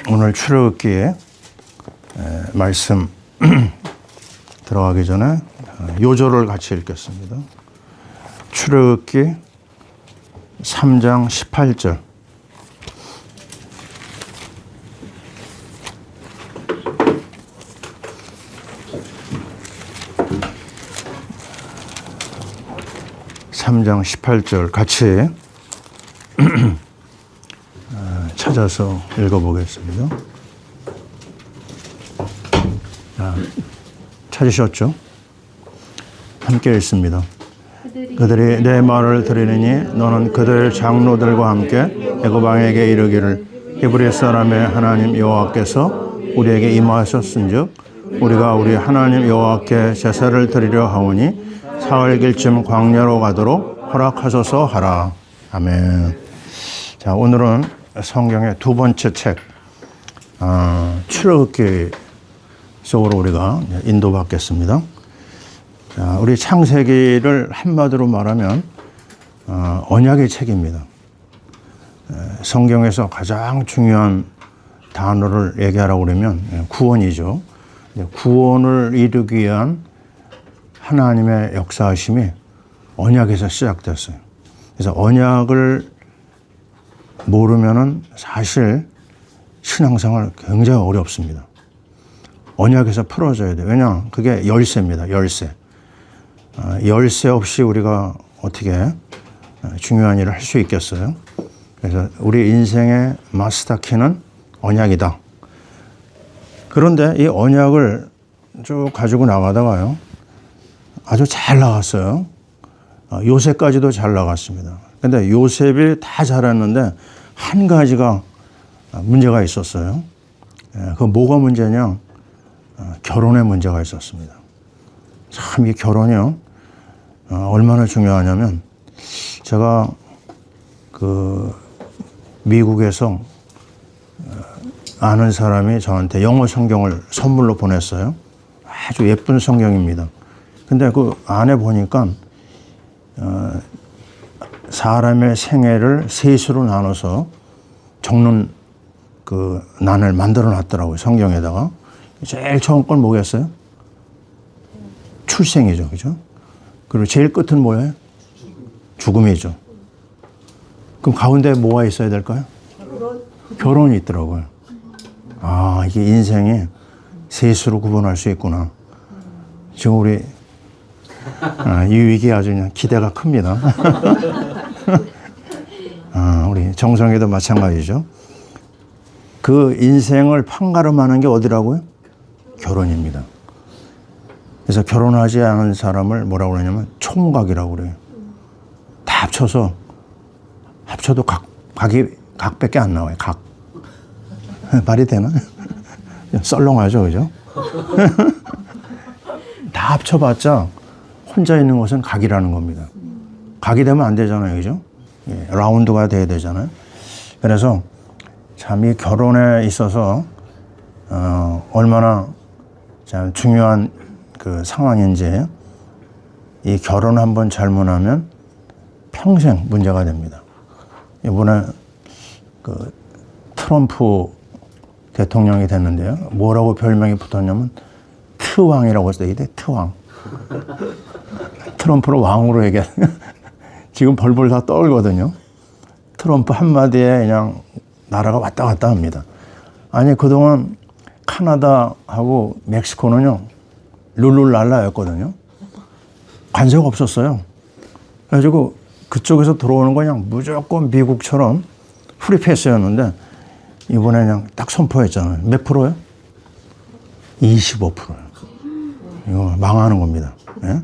오늘 출애굽기에 말씀 들어가기 전에 요절을 같이 읽겠습니다. 출애굽기 3장 18절. (3장 18절) 같이 찾아서 읽어보겠습니다. 찾으셨죠? 함께 읽습니다. 그들이 내 말을 들으니 너는 그들 장로들과 함께 애굽 왕에게 이르기를 히브리 사람의 하나님 여호와께서 우리에게 임하셨은즉 우리가 우리 하나님 여호와께 제사를 드리려 하오니 사흘길쯤 광야로 가도록 허락하소서 하라. 아멘. 자, 오늘은 성경의 두 번째 책 출애굽기 속으로 우리가 인도받겠습니다. 자, 우리 창세기를 한마디로 말하면 언약의 책입니다. 성경에서 가장 중요한 단어를 얘기하라고 그러면 구원이죠. 구원을 이루기 위한 하나님의 역사하심이 언약에서 시작됐어요. 그래서 언약을 모르면은 사실 신앙생활 굉장히 어렵습니다. 언약에서 풀어져야 돼요. 왜냐? 그게 열쇠입니다. 열쇠. 열쇠 없이 우리가 어떻게 중요한 일을 할 수 있겠어요? 그래서 우리 인생의 마스터키는 언약이다. 그런데 이 언약을 쭉 가지고 나가다가요, 아주 잘 나갔어요. 요셉까지도 잘 나갔습니다. 근데 요셉이 다 잘했는데 한 가지가 문제가 있었어요. 그 뭐가 문제냐? 결혼에 문제가 있었습니다. 참 이 결혼이요, 얼마나 중요하냐면, 제가 그 미국에서 아는 사람이 저한테 영어 성경을 선물로 보냈어요. 아주 예쁜 성경입니다. 근데 그 안에 보니까 사람의 생애를 셋으로 나눠서 적는 그 난을 만들어 놨더라고요, 성경에다가. 제일 처음 건 뭐겠어요? 출생이죠, 그죠? 그리고 제일 끝은 뭐예요? 죽음이죠. 그럼 가운데 뭐가 있어야 될까요? 결혼이 있더라고요. 아, 이게 인생이 셋으로 구분할 수 있구나. 지금 우리 이 위기에 아주 그냥 기대가 큽니다. 우리 정성이도 마찬가지죠. 그 인생을 판가름하는 게 어디라고요? 결혼입니다. 그래서 결혼하지 않은 사람을 뭐라고 그러냐면 총각이라고 그래요. 다 합쳐도 각밖에 안 나와요. 각. 말이 되나? 썰렁하죠, 그죠? 다 합쳐봤자 혼자 있는 것은 각이라는 겁니다. 각이 되면 안 되잖아요, 그죠? 예, 라운드가 돼야 되잖아요. 그래서 참 이 결혼에 있어서 얼마나 참 중요한 그 상황인지, 이 결혼 한번 잘못하면 평생 문제가 됩니다. 이번에 그 트럼프 대통령이 됐는데요, 뭐라고 별명이 붙었냐면 트왕이라고 했어요. 이게 트왕. 트럼프를 왕으로 얘기하면 지금 벌벌 다 떨거든요. 트럼프 한마디에 그냥 나라가 왔다 갔다 합니다. 아니, 그동안 카나다하고 멕시코는요, 룰루랄라였거든요. 관세가 없었어요. 그래가지고 그쪽에서 들어오는 거 그냥 무조건 미국처럼 프리패스였는데, 이번에 그냥 딱 선포했잖아요. 몇 프로요? 25%요. 이거 망하는 겁니다. 예?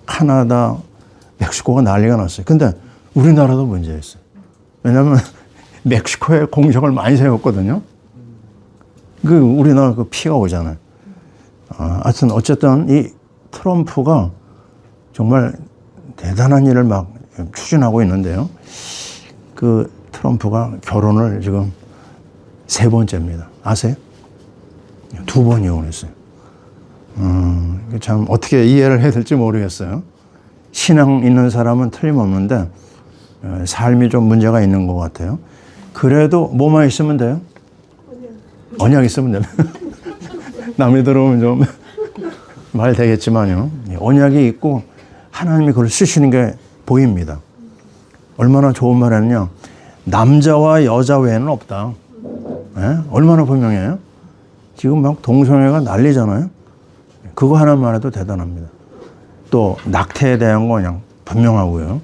카나다, 멕시코가 난리가 났어요. 근데 우리나라도 문제였어요. 왜냐하면 멕시코에 공장을 많이 세웠거든요. 그 우리나라 그 피가 오잖아요. 하여튼 어쨌든 이 트럼프가 정말 대단한 일을 막 추진하고 있는데요. 그 트럼프가 결혼을 지금 3번째입니다. 아세요? 2번 이혼했어요. 참 어떻게 이해를 해야 될지 모르겠어요. 신앙 있는 사람은 틀림없는데 삶이 좀 문제가 있는 것 같아요. 그래도 뭐만 있으면 돼요? 언약 있으면 됩니다. 남이 들어오면 좀 말 되겠지만요. 언약이 있고 하나님이 그걸 쓰시는 게 보입니다. 얼마나 좋은 말이냐. 남자와 여자 외에는 없다. 예? 얼마나 분명해요? 지금 막 동성애가 난리잖아요. 그거 하나만 해도 대단합니다. 또 낙태에 대한 거 그냥 분명하고요.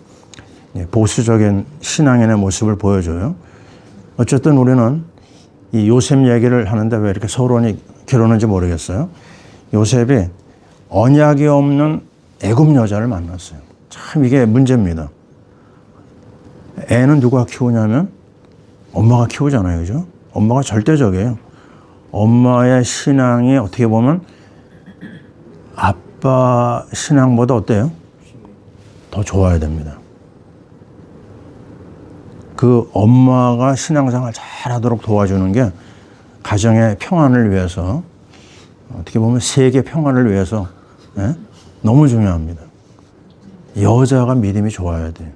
보수적인 신앙인의 모습을 보여줘요. 어쨌든 우리는 이 요셉 얘기를 하는데 왜 이렇게 서론이 길었는지 모르겠어요. 요셉이 언약이 없는 애굽 여자를 만났어요. 참 이게 문제입니다. 애는 누가 키우냐면 엄마가 키우잖아요. 그죠? 엄마가 절대적이에요. 엄마의 신앙이 어떻게 보면 아빠 신앙보다 어때요? 더 좋아야 됩니다. 그 엄마가 신앙생활 잘하도록 도와주는 게 가정의 평안을 위해서, 어떻게 보면 세계 평안을 위해서 너무 중요합니다. 여자가 믿음이 좋아야 돼요.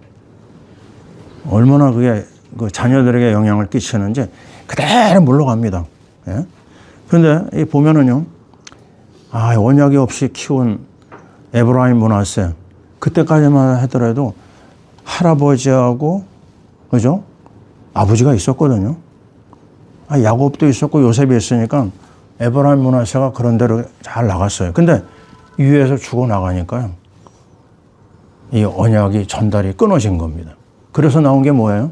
얼마나 그게 그 자녀들에게 영향을 끼치는지 그대로 물러갑니다. 그런데 보면은요, 언약이 없이 키운 에브라임 므낫세, 그때까지만 하더라도 할아버지하고, 그죠? 아버지가 있었거든요. 야곱도 있었고 요셉이 있으니까 에브라임 므낫세가 그런 대로 잘 나갔어요. 근데 위에서 죽어나가니까요, 이 언약이 전달이 끊어진 겁니다. 그래서 나온 게 뭐예요?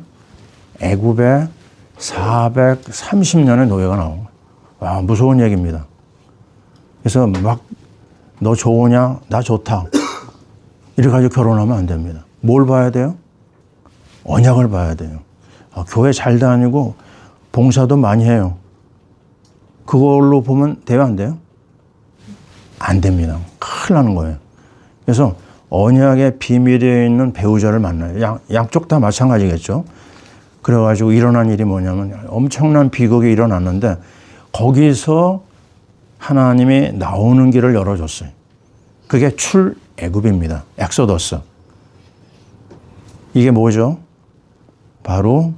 애굽에 430년의 노예가 나온 거예요. 와, 무서운 얘기입니다. 그래서 막 너 좋으냐? 나 좋다. 이렇게 가지고 결혼하면 안 됩니다. 뭘 봐야 돼요? 언약을 봐야 돼요. 교회 잘 다니고 봉사도 많이 해요. 그걸로 보면 돼요, 안 돼요? 안 됩니다. 큰일 나는 거예요. 그래서 언약의 비밀에 있는 배우자를 만나요. 양쪽 다 마찬가지겠죠. 그래가지고 일어난 일이 뭐냐면 엄청난 비극이 일어났는데 거기서 하나님이 나오는 길을 열어줬어요. 그게 출애굽입니다. 엑소더스. 이게 뭐죠? 바로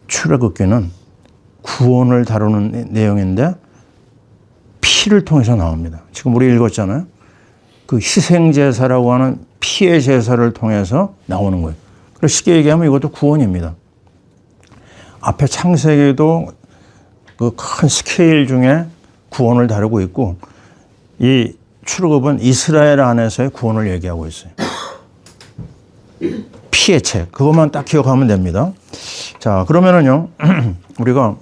출애굽기는 구원을 다루는 내용인데 피를 통해서 나옵니다. 지금 우리 읽었잖아요. 그 희생제사라고 하는 피의 제사를 통해서 나오는 거예요. 그래서 쉽게 얘기하면 이것도 구원입니다. 앞에 창세기도 그 큰 스케일 중에 구원을 다루고 있고, 이 출애굽은 이스라엘 안에서의 구원을 얘기하고 있어요. 피의 책, 그것만 딱 기억하면 됩니다. 자, 그러면은요, 우리가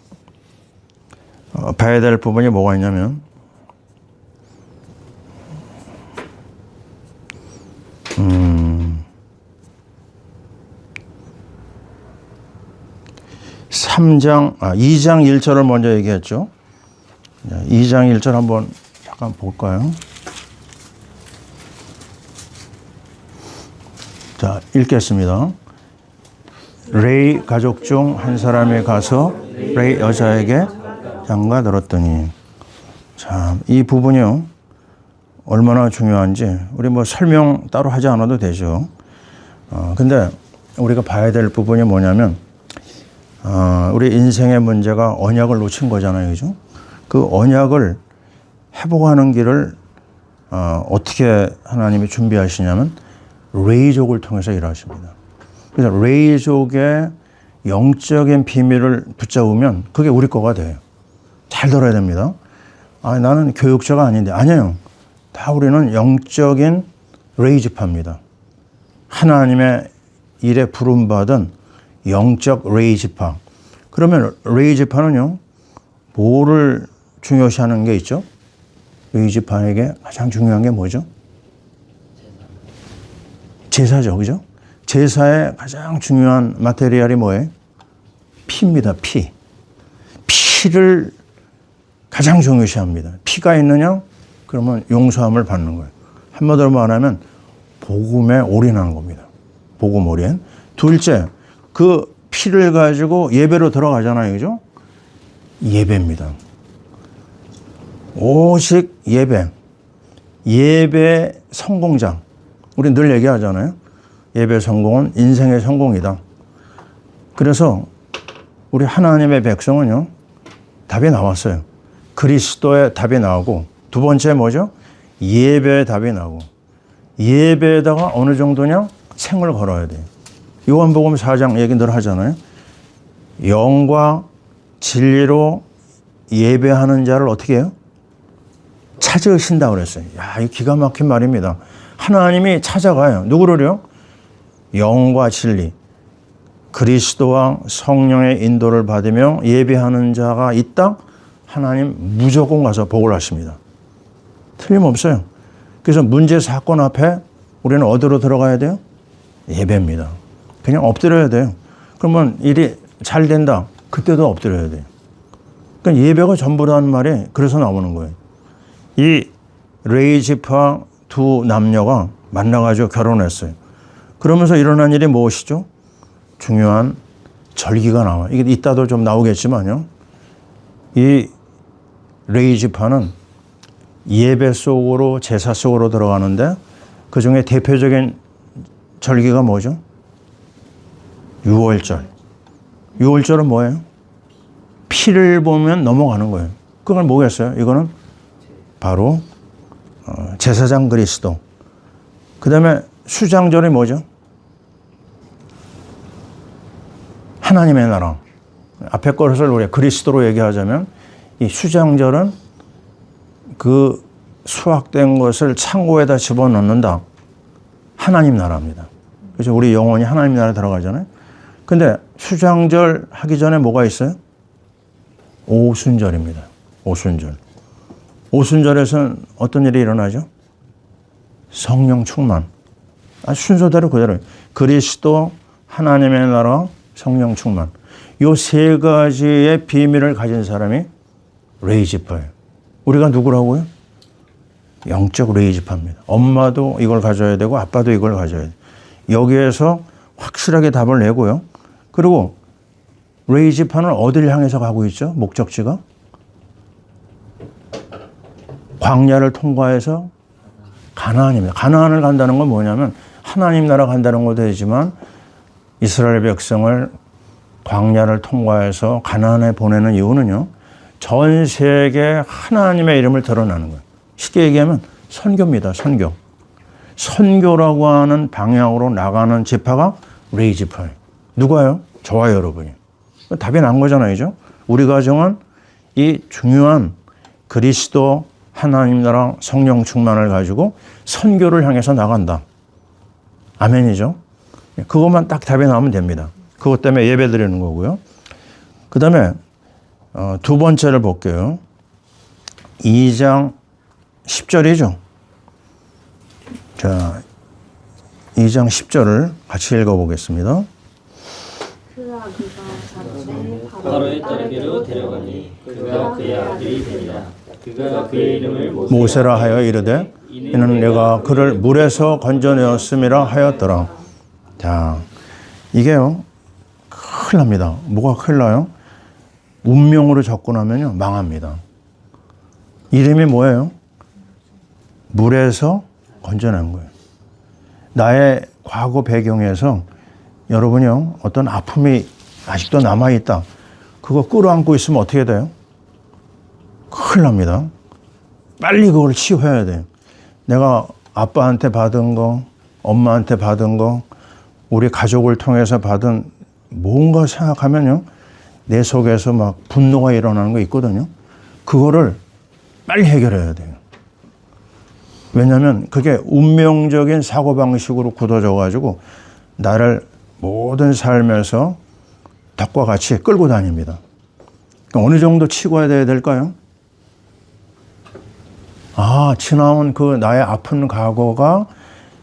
봐야 될 부분이 뭐가 있냐면, 2장 1절을 먼저 얘기했죠. 2장 1절 한번 잠깐 볼까요? 자, 읽겠습니다. 레이 가족 중 한 사람이 가서 레이 여자에게 장가 들었더니, 참, 이 부분이요, 얼마나 중요한지 우리 뭐 설명 따로 하지 않아도 되죠. 근데 우리가 봐야 될 부분이 뭐냐면, 우리 인생의 문제가 언약을 놓친 거잖아요. 그죠? 그 언약을 회복하는 길을 어떻게 하나님이 준비하시냐면 레이족을 통해서 일하십니다. 그래서 레이족의 영적인 비밀을 붙잡으면 그게 우리 거가 돼요. 잘 들어야 됩니다. 나는 교육자가 아닌데. 아니에요. 다 우리는 영적인 레이지파입니다. 하나님의 일에 부름받은 영적 레이지파. 그러면 레이지파는요, 뭐를 중요시하는 게 있죠? 레이지파에게 가장 중요한 게 뭐죠? 제사죠. 그죠? 제사의 가장 중요한 마테리얼이 뭐예요? 피입니다. 피. 피를 가장 중요시합니다. 피가 있느냐? 그러면 용서함을 받는 거예요. 한마디로 말하면 복음에 올인하는 겁니다. 복음 올인. 둘째, 그 피를 가지고 예배로 들어가잖아요. 그죠? 예배입니다. 오직 예배. 예배 성공장. 우리 늘 얘기하잖아요. 예배 성공은 인생의 성공이다. 그래서 우리 하나님의 백성은요, 답이 나왔어요. 그리스도의 답이 나오고 두 번째 뭐죠? 예배의 답이 나오고 예배에다가 어느 정도냐? 생을 걸어야 돼요. 요한복음 4장 얘기 늘 하잖아요. 영과 진리로 예배하는 자를 어떻게 해요? 찾으신다고 그랬어요. 야, 이 기가 막힌 말입니다. 하나님이 찾아가요. 누구를요? 영과 진리. 그리스도와 성령의 인도를 받으며 예배하는 자가 있다? 하나님 무조건 가서 복을 하십니다. 틀림없어요. 그래서 문제 사건 앞에 우리는 어디로 들어가야 돼요? 예배입니다. 그냥 엎드려야 돼요. 그러면 일이 잘 된다. 그때도 엎드려야 돼요. 그러니까 예배가 전부라는 말이 그래서 나오는 거예요. 이 레이지파 두 남녀가 만나가지고 결혼했어요. 그러면서 일어난 일이 무엇이죠? 중요한 절기가 나와요. 이게 이따도 좀 나오겠지만요. 이 레이지파는 예배 속으로 제사 속으로 들어가는데 그 중에 대표적인 절기가 뭐죠? 유월절. 유월절은 뭐예요? 피를 보면 넘어가는 거예요. 그건 뭐겠어요? 이거는 바로 제사장 그리스도. 그 다음에 수장절이 뭐죠? 하나님의 나라. 앞에 것을 우리가 그리스도로 얘기하자면 이 수장절은 그 수확된 것을 창고에다 집어넣는다. 하나님 나라입니다. 그래서 우리 영혼이 하나님 나라에 들어가잖아요. 근데 수장절 하기 전에 뭐가 있어요? 오순절입니다. 오순절. 오순절에서는 어떤 일이 일어나죠? 성령 충만. 순서대로 그대로. 그리스도, 하나님의 나라, 성령 충만. 이 세 가지의 비밀을 가진 사람이 레이지파예요. 우리가 누구라고요? 영적 레이지파입니다. 엄마도 이걸 가져야 되고 아빠도 이걸 가져야 돼요. 여기에서 확실하게 답을 내고요. 그리고 레이지파는 어디를 향해서 가고 있죠? 목적지가? 광야를 통과해서 가나안입니다. 가나안을 간다는 건 뭐냐면 하나님 나라 간다는 것도 되지만 이스라엘 백성을 광야를 통과해서 가나안에 보내는 이유는요. 전 세계 하나님의 이름을 드러나는 거예요. 쉽게 얘기하면 선교입니다. 선교. 선교라고 하는 방향으로 나가는 지파가 레이지파예요. 누가요? 저와 여러분이. 답이 난 거잖아요. 그죠? 우리 가정은 이 중요한 그리스도 하나님 나라 성령 충만을 가지고 선교를 향해서 나간다. 아멘이죠? 그것만 딱 답이 나오면 됩니다. 그것 때문에 예배 드리는 거고요. 그 다음에 두 번째를 볼게요. 2장 10절이죠. 자, 2장 10절을 같이 읽어보겠습니다. 그가 자기를 바로의 따르기로 데려가니 그가 그의 아들이 되니라. 그가 그의 이름을 모세라 하여 이르되 이는 내가 그를 물에서 건져내었음이라 하였더라. 자, 이게요 큰일 납니다. 뭐가 큰일 나요? 운명으로 접근하면요 망합니다. 이름이 뭐예요? 물에서 건져낸 거예요. 나의 과거 배경에서 여러분요 어떤 아픔이 아직도 남아있다. 그거 끌어안고 있으면 어떻게 돼요? 큰일 납니다. 빨리 그걸 치유해야 돼요. 내가 아빠한테 받은 거, 엄마한테 받은 거, 우리 가족을 통해서 받은 뭔가 생각하면요. 내 속에서 막 분노가 일어나는 거 있거든요. 그거를 빨리 해결해야 돼요. 왜냐하면 그게 운명적인 사고방식으로 굳어져 가지고 나를 모든 삶에서 덕과 같이 끌고 다닙니다. 그러니까 어느 정도 치고야 될까요? 지나온 그 나의 아픈 과거가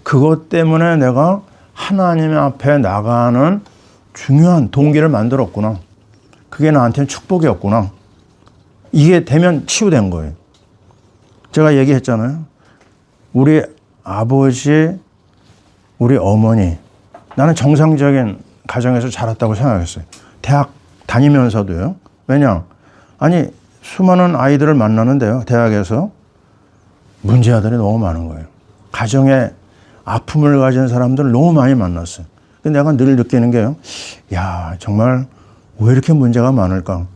그것 때문에 내가 하나님 앞에 나가는 중요한 동기를 만들었구나. 그게 나한테는 축복이었구나. 이게 되면 치유된 거예요. 제가 얘기했잖아요. 우리 아버지, 우리 어머니, 나는 정상적인 가정에서 자랐다고 생각했어요. 대학 다니면서도요. 왜냐? 아니, 수많은 아이들을 만나는데요. 대학에서 문제 아들이 너무 많은 거예요. 가정에 아픔을 가진 사람들을 너무 많이 만났어요. 근데 내가 늘 느끼는 게요. 야, 정말 왜 이렇게 문제가 많을까?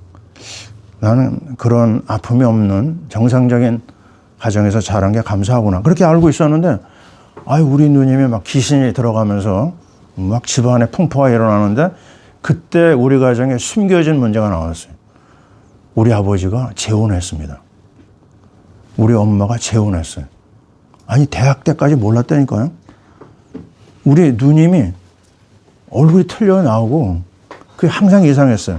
나는 그런 아픔이 없는 정상적인 가정에서 자란 게 감사하구나. 그렇게 알고 있었는데, 아유, 우리 누님이 막 귀신이 들어가면서 막 집안에 풍파가 일어나는데, 그때 우리 가정에 숨겨진 문제가 나왔어요. 우리 아버지가 재혼했습니다. 우리 엄마가 재혼했어요. 아니, 대학 때까지 몰랐다니까요. 우리 누님이 얼굴이 틀려 나오고, 그게 항상 이상했어요.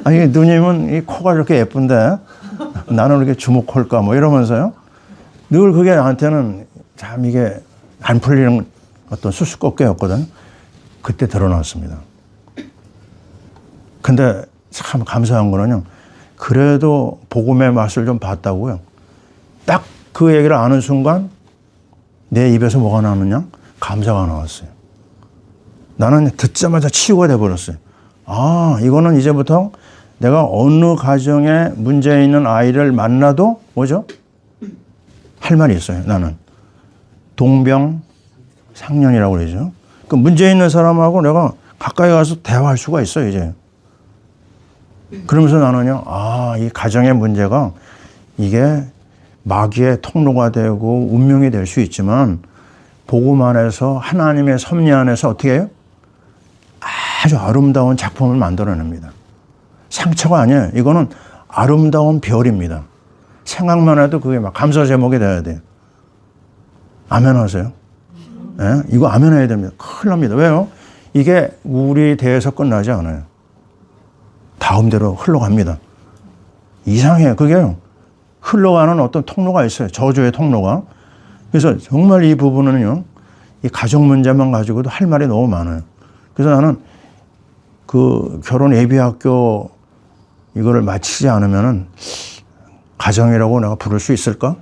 아니, 누님은 이 코가 이렇게 예쁜데, 나는 이렇게 주목할까, 뭐 이러면서요. 늘 그게 나한테는 참 이게 안 풀리는 어떤 수수께끼였거든. 그때 드러났습니다. 근데 참 감사한 거는요. 그래도 복음의 맛을 좀 봤다고요. 딱 그 얘기를 아는 순간 내 입에서 뭐가 나느냐? 감사가 나왔어요. 나는 듣자마자 치유가 돼버렸어요. 아, 이거는 이제부터 내가 어느 가정에 문제 있는 아이를 만나도 뭐죠? 할 말이 있어요. 나는 동병상련이라고 그러죠. 그 문제 있는 사람하고 내가 가까이 가서 대화할 수가 있어요. 이제. 그러면서 나는요. 아, 이 가정의 문제가 이게 마귀의 통로가 되고 운명이 될 수 있지만 복음 안에서 하나님의 섭리 안에서 어떻게 해요? 아주 아름다운 작품을 만들어냅니다. 상처가 아니에요. 이거는 아름다운 별입니다. 생각만 해도 그게 막 감사 제목이 돼야 돼요. 아멘 하세요? 예? 이거 아멘 해야 됩니다. 큰일 납니다. 왜요? 이게 우리 대에서 끝나지 않아요. 다음대로 흘러갑니다. 이상해요. 그게요. 흘러가는 어떤 통로가 있어요. 저주의 통로가. 그래서 정말 이 부분은요. 이 가정 문제만 가지고도 할 말이 너무 많아요. 그래서 나는 그 결혼 예비학교 이거를 마치지 않으면은 가정이라고 내가 부를 수 있을까?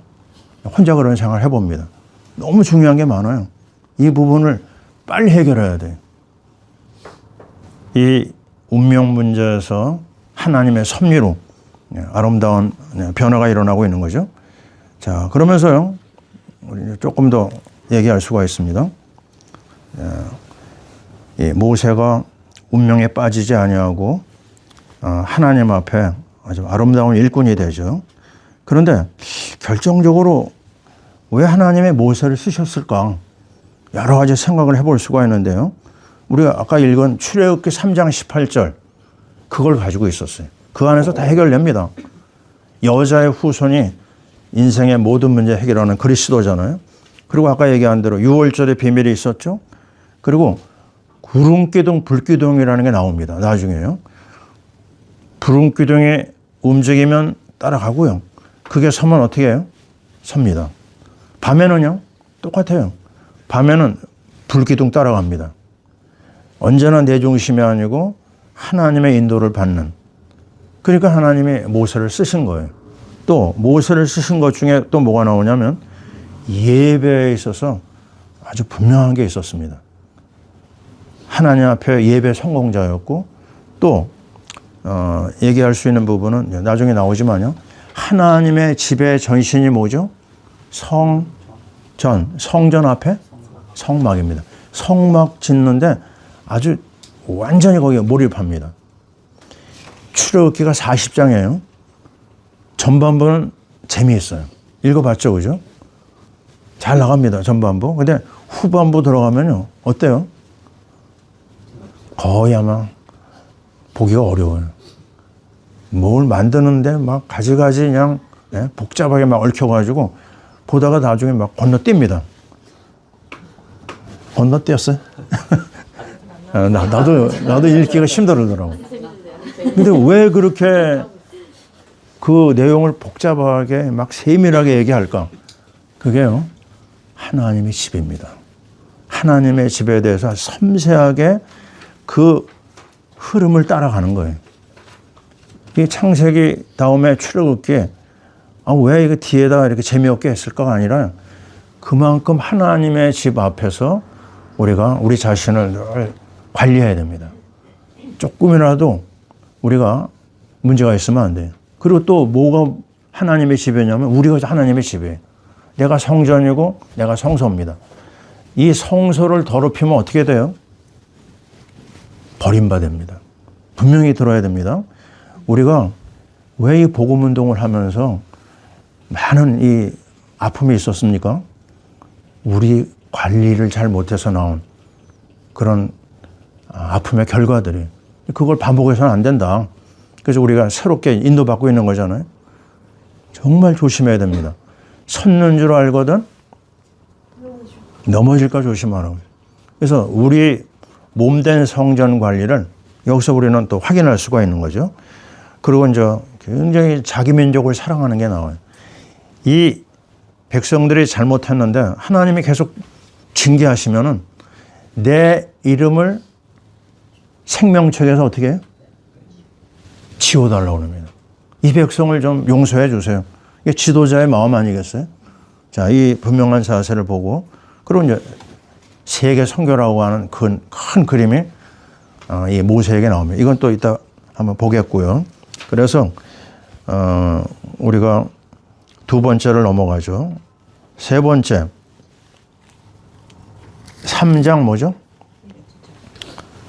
혼자 그런 생각을 해봅니다. 너무 중요한 게 많아요. 이 부분을 빨리 해결해야 돼요. 이 운명 문제에서 하나님의 섭리로 아름다운 변화가 일어나고 있는 거죠. 자, 그러면서요, 우리 조금 더 얘기할 수가 있습니다. 이 모세가 운명에 빠지지 아니하고 하나님 앞에 아주 아름다운 일꾼이 되죠. 그런데 결정적으로 왜 하나님의 모세를 쓰셨을까? 여러 가지 생각을 해볼 수가 있는데요. 우리가 아까 읽은 출애굽기 3장 18절 그걸 가지고 있었어요. 그 안에서 다 해결됩니다. 여자의 후손이 인생의 모든 문제 해결하는 그리스도잖아요. 그리고 아까 얘기한 대로 6월절의 비밀이 있었죠. 그리고 구름기둥, 불기둥이라는 게 나옵니다. 나중에요. 구름기둥이 움직이면 따라가고요. 그게 서면 어떻게 해요? 섭니다. 밤에는요? 똑같아요. 밤에는 불기둥 따라갑니다. 언제나 내 중심이 아니고 하나님의 인도를 받는. 그러니까 하나님이 모세를 쓰신 거예요. 또 모세를 쓰신 것 중에 또 뭐가 나오냐면 예배에 있어서 아주 분명한 게 있었습니다. 하나님 앞에 예배 성공자였고 또 얘기할 수 있는 부분은 나중에 나오지만요. 하나님의 집의 전신이 뭐죠? 성전 앞에 성막입니다. 성막 짓는데 아주 완전히 거기에 몰입합니다. 출애굽기가 40장이에요. 전반부는 재미있어요. 읽어봤죠, 그죠? 잘 나갑니다, 전반부. 근데 후반부 들어가면요, 어때요? 거의 아마 보기가 어려워요. 뭘 만드는데 막 가지가지 그냥 복잡하게 막 얽혀가지고 보다가 나중에 막 건너뜁니다. 건너뛰었어요? 나도 읽기가 힘들더라고. 근데 왜 그렇게 그 내용을 복잡하게 막 세밀하게 얘기할까? 그게요, 하나님의 집입니다. 하나님의 집에 대해서 섬세하게 그 흐름을 따라가는 거예요. 이 창세기 다음에 출애굽기에 왜 이거 뒤에다가 이렇게 재미없게 했을까가 아니라 그만큼 하나님의 집 앞에서 우리가 우리 자신을 늘 관리해야 됩니다. 조금이라도 우리가 문제가 있으면 안 돼요. 그리고 또 뭐가 하나님의 집이냐면 우리가 하나님의 집이에요. 내가 성전이고 내가 성소입니다. 이 성소를 더럽히면 어떻게 돼요? 버림받습니다. 분명히 들어야 됩니다. 우리가 왜 이 복음 운동을 하면서 많은 이 아픔이 있었습니까? 우리 관리를 잘 못해서 나온 그런 아픔의 결과들이. 그걸 반복해서는 안 된다. 그래서 우리가 새롭게 인도받고 있는 거잖아요. 정말 조심해야 됩니다. 섰는 줄 알거든 넘어질까 조심하라고. 그래서 우리 몸된 성전 관리를 여기서 우리는 또 확인할 수가 있는 거죠. 그리고 이제 굉장히 자기 민족을 사랑하는 게 나와요. 이 백성들이 잘못했는데 하나님이 계속 징계하시면은 내 이름을 생명책에서 어떻게 해요? 지워달라고 합니다. 이 백성을 좀 용서해 주세요. 이게 지도자의 마음 아니겠어요? 자, 이 분명한 자세를 보고, 그리고 이제 세계 선교라고 하는 큰 그림이 이 모세에게 나옵니다. 이건 또 이따 한번 보겠고요. 그래서 우리가 두 번째를 넘어가죠. 세 번째, 3장 뭐죠?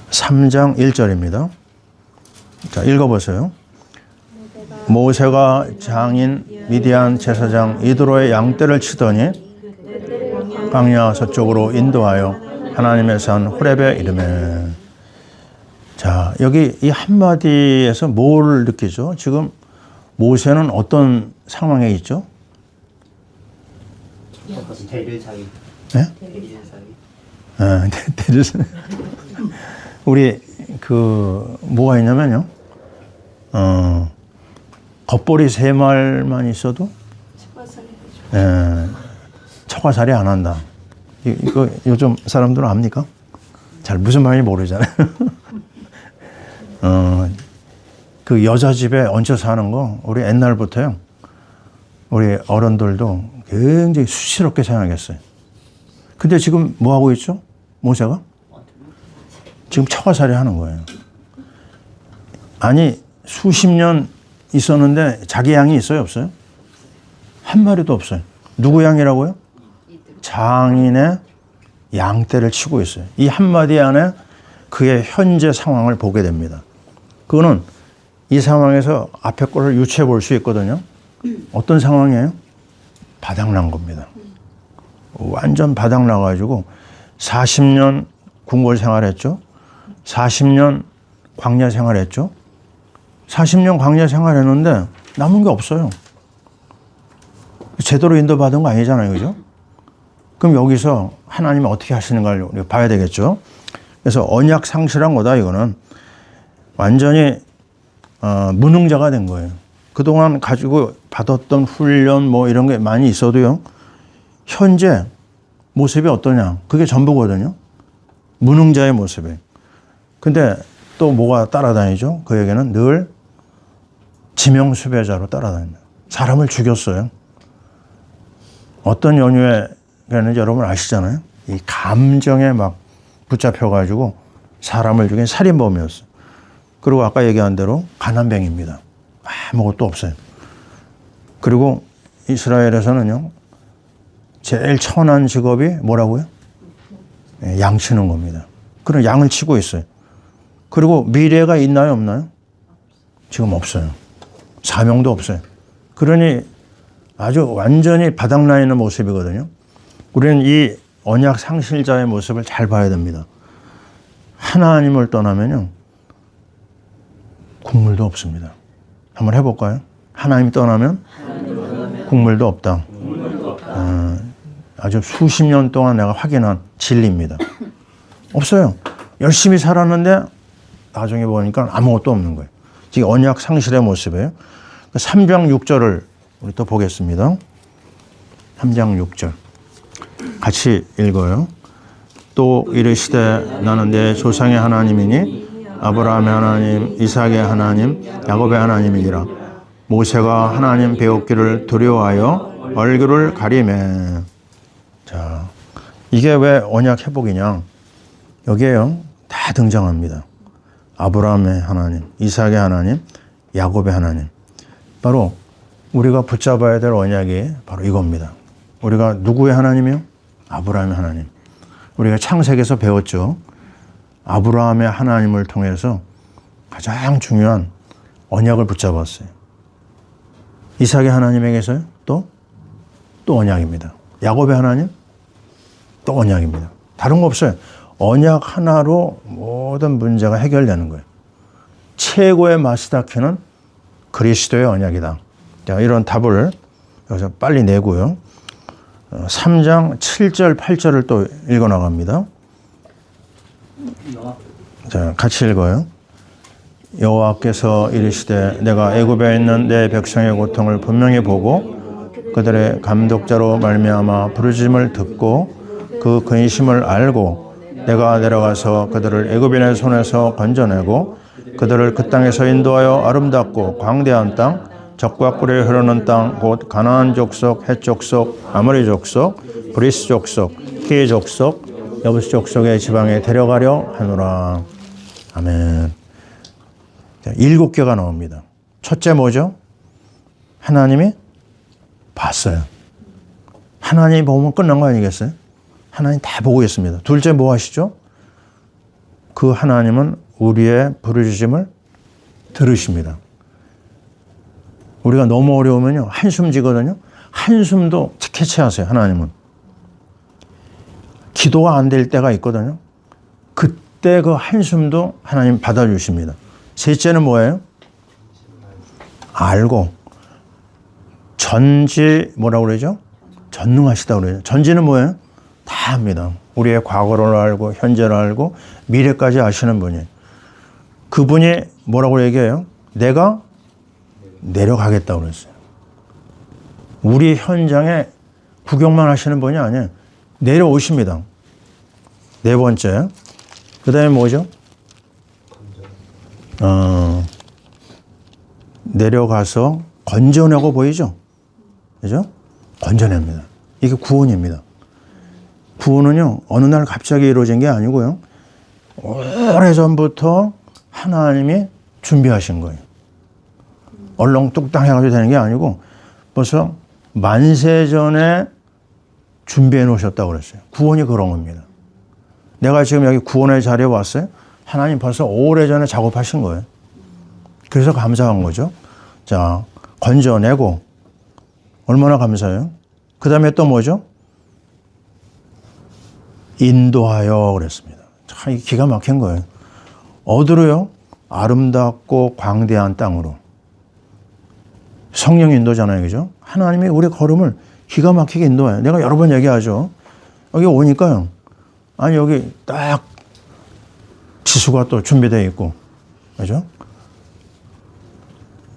3장 1절입니다. 자, 읽어보세요. 모세가 장인 미디안 제사장 이드로의 양떼를 치더니 광야 서쪽으로 인도하여 하나님의 산 호렙에 이르매. 자, 여기 이 한마디에서 뭘 느끼죠? 지금 모세는 어떤 상황에 있죠? 대리사기. 네? 대리사기. 우리 뭐가 있냐면요. 겉보리 3말만 있어도 처가살이 안 한다. 이거 요즘 사람들은 압니까? 잘 무슨 말인지 모르잖아요. 그 여자 집에 얹혀 사는 거 우리 옛날부터요. 우리 어른들도 굉장히 수시럽게 생각했어요. 근데 지금 뭐 하고 있죠? 모세가? 지금 처가살이 하는 거예요. 아니 수십 년 있었는데 자기 양이 있어요, 없어요? 한 마리도 없어요. 누구 양이라고요? 장인의 양떼를 치고 있어요. 이 한마디 안에 그의 현재 상황을 보게 됩니다. 그거는 이 상황에서 앞에 거를 유추해 볼 수 있거든요. 어떤 상황이에요? 바닥난 겁니다. 완전 바닥나가지고 40년 궁궐 생활했죠. 40년 광야 생활했죠. 40년 광야 생활했는데 남은 게 없어요. 제대로 인도받은 거 아니잖아요. 그죠? 그럼 여기서 하나님이 어떻게 하시는가를 우리가 봐야 되겠죠. 그래서 언약 상실한 거다. 이거는 완전히 무능자가 된 거예요. 그동안 가지고 받았던 훈련 뭐 이런 게 많이 있어도요. 현재 모습이 어떠냐. 그게 전부거든요. 무능자의 모습에. 근데 또 뭐가 따라다니죠? 그에게는 늘 지명수배자로 따라다닙니다. 사람을 죽였어요. 어떤 연유에는 여러분 아시잖아요. 이 감정에 막 붙잡혀가지고 사람을 죽인 살인범이었어요. 그리고 아까 얘기한 대로 가난뱅이입니다. 아무것도 없어요. 그리고 이스라엘에서는요. 제일 천한 직업이 뭐라고요? 양 치는 겁니다. 그런 양을 치고 있어요. 그리고 미래가 있나요, 없나요? 지금 없어요. 사명도 없어요. 그러니 아주 완전히 바닥나 있는 모습이거든요. 우리는 이 언약 상실자의 모습을 잘 봐야 됩니다. 하나님을 떠나면요. 국물도 없습니다. 한번 해볼까요? 하나님 떠나면 국물도 없다. 아주 수십 년 동안 내가 확인한 진리입니다. 없어요. 열심히 살았는데 나중에 보니까 아무것도 없는 거예요. 지금 언약 상실의 모습이에요. 3장 6절을 우리 또 보겠습니다. 3장 6절 같이 읽어요. 또 이르시되 나는 내 조상의 하나님이니 아브라함의 하나님, 이삭의 하나님, 야곱의 하나님이니라. 모세가 하나님 배웠기를 두려워하여 얼굴을 가리매. 자, 이게 왜 언약 회복이냐? 여기에요. 다 등장합니다. 아브라함의 하나님, 이삭의 하나님, 야곱의 하나님. 바로 우리가 붙잡아야 될 언약이 바로 이겁니다. 우리가 누구의 하나님이요? 아브라함의 하나님. 우리가 창세기에서 배웠죠. 아브라함의 하나님을 통해서 가장 중요한 언약을 붙잡았어요. 이삭의 하나님에게서요? 또 언약입니다. 야곱의 하나님? 또 언약입니다. 다른 거 없어요. 언약 하나로 모든 문제가 해결되는 거예요. 최고의 마스터키는 그리스도의 언약이다. 자, 이런 답을 여기서 빨리 내고요. 3장 7절, 8절을 또 읽어 나갑니다. 자, 같이 읽어요. 여호와께서 이르시되 내가 애굽에 있는 내 백성의 고통을 분명히 보고 그들의 감독자로 말미암아 부르짖음을 듣고 그 근심을 알고 내가 내려가서 그들을 애굽인의 손에서 건져내고 그들을 그 땅에서 인도하여 아름답고 광대한 땅 젖과 꿀이 흐르는 땅 곧 가나안 족속, 헷 족속, 아모리 족속, 브리스 족속, 히 족속, 여부스 족속의 지방에 데려가려 하노라. 아멘. 7개가 나옵니다. 첫째 뭐죠? 하나님이 봤어요. 하나님이 보면 끝난 거 아니겠어요? 하나님 다 보고 있습니다. 둘째 뭐 하시죠? 그 하나님은 우리의 부르짖음을 들으십니다. 우리가 너무 어려우면요, 한숨 지거든요. 한숨도 캐치하세요, 하나님은. 기도가 안 될 때가 있거든요. 그때 그 한숨도 하나님 받아주십니다. 셋째는 뭐예요? 알고. 전지 뭐라고 그러죠? 전능하시다고 그러죠. 전지는 뭐예요? 다 압니다. 우리의 과거를 알고 현재를 알고 미래까지 아시는 분이에요. 그분이 뭐라고 얘기해요? 내가 내려가겠다고 그랬어요. 우리 현장에 구경만 하시는 분이 아니에요. 내려오십니다. 네 번째. 그 다음에 뭐죠? 내려가서 건져내고 보이죠? 그죠? 건져냅니다. 이게 구원입니다. 구원은요, 어느 날 갑자기 이루어진 게 아니고요. 오래전부터 하나님이 준비하신 거예요. 얼렁뚱땅 해가지고 되는 게 아니고 벌써 만세전에 준비해 놓으셨다고 그랬어요. 구원이 그런 겁니다. 내가 지금 여기 구원의 자리에 왔어요. 하나님 벌써 오래전에 작업하신 거예요. 그래서 감사한 거죠. 자, 건져내고 얼마나 감사해요. 그 다음에 또 뭐죠? 인도하여 그랬습니다. 참 기가 막힌 거예요. 어디로요? 아름답고 광대한 땅으로. 성령 인도잖아요. 그죠? 하나님이 우리 걸음을 기가 막히게 인도해요. 내가 여러 번 얘기하죠. 여기 오니까요. 아니, 여기 딱 지수가 또 준비되어 있고. 그죠?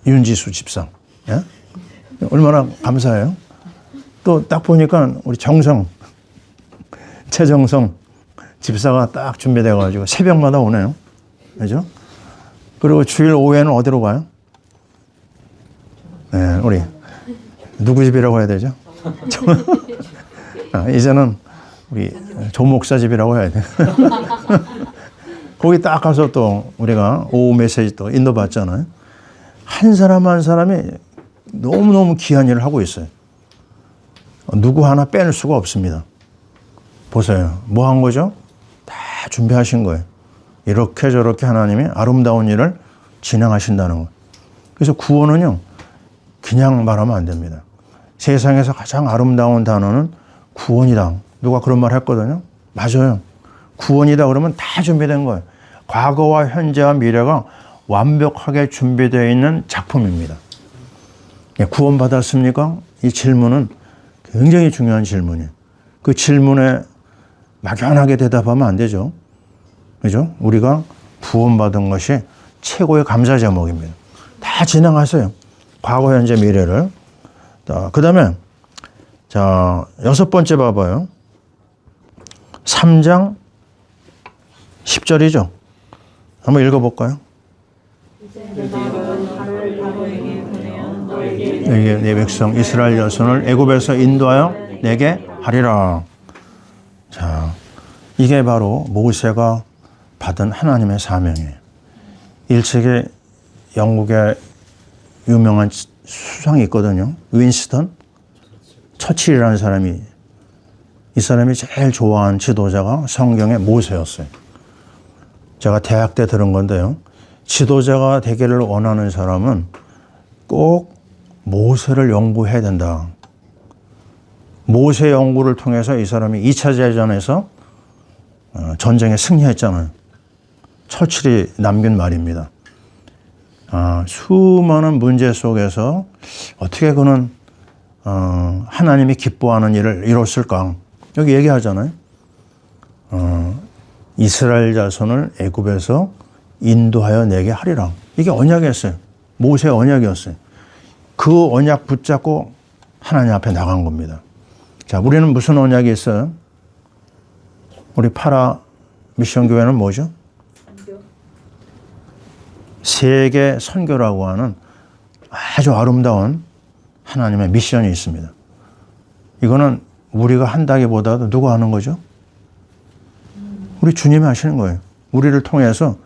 윤지수 집사. 예? 얼마나 감사해요. 또 딱 보니까 우리 정성, 최정성 집사가 딱 준비돼가지고 새벽마다 오네요. 그죠? 그리고 주일 오후에는 어디로 가요? 네, 우리 누구 집이라고 해야 되죠? 이제는 우리 조 목사 집이라고 해야 돼. 거기 딱 가서 또 우리가 오후 메시지 또 인도받잖아요. 한 사람 한 사람이 너무너무 귀한 일을 하고 있어요. 누구 하나 빼낼 수가 없습니다. 보세요. 뭐 한 거죠? 다 준비하신 거예요. 이렇게 저렇게 하나님이 아름다운 일을 진행하신다는 거예요. 그래서 구원은요, 그냥 말하면 안 됩니다. 세상에서 가장 아름다운 단어는 구원이다. 누가 그런 말 했거든요. 맞아요. 구원이다 그러면 다 준비된 거예요. 과거와 현재와 미래가 완벽하게 준비되어 있는 작품입니다. 구원받았습니까? 이 질문은 굉장히 중요한 질문이에요. 그 질문에 막연하게 대답하면 안 되죠. 그죠? 우리가 구원받은 것이 최고의 감사 제목입니다. 다 진행하세요. 과거, 현재, 미래를. 그 다음에, 자, 6번째 봐봐요. 3장 10절이죠. 한번 읽어볼까요? 내게 내 백성 이스라엘 자손을 애굽에서 인도하여 내게 하리라. 자, 이게 바로 모세가 받은 하나님의 사명이에요. 1세기 영국의 유명한 수상이 있거든요. 윈스턴 처칠이라는 사람이, 이 사람이 제일 좋아하는 지도자가 성경의 모세였어요. 제가 대학 때 들은 건데요. 지도자가 되기를 원하는 사람은 꼭 모세를 연구해야 된다. 모세 연구를 통해서 이 사람이 2차 대전에서 전쟁에 승리했잖아요. 처칠이 남긴 말입니다. 수많은 문제 속에서 어떻게 그는 하나님이 기뻐하는 일을 이뤘을까? 여기 얘기하잖아요. 이스라엘 자손을 애굽에서 인도하여 내게 하리라. 이게 언약이었어요. 모세의 언약이었어요. 그 언약 붙잡고 하나님 앞에 나간 겁니다. 자, 우리는 무슨 언약이 있어요? 우리 파라 미션 교회는 뭐죠? 세계 선교라고 하는 아주 아름다운 하나님의 미션이 있습니다. 이거는 우리가 한다기보다도 누가 하는 거죠? 우리 주님이 하시는 거예요. 우리를 통해서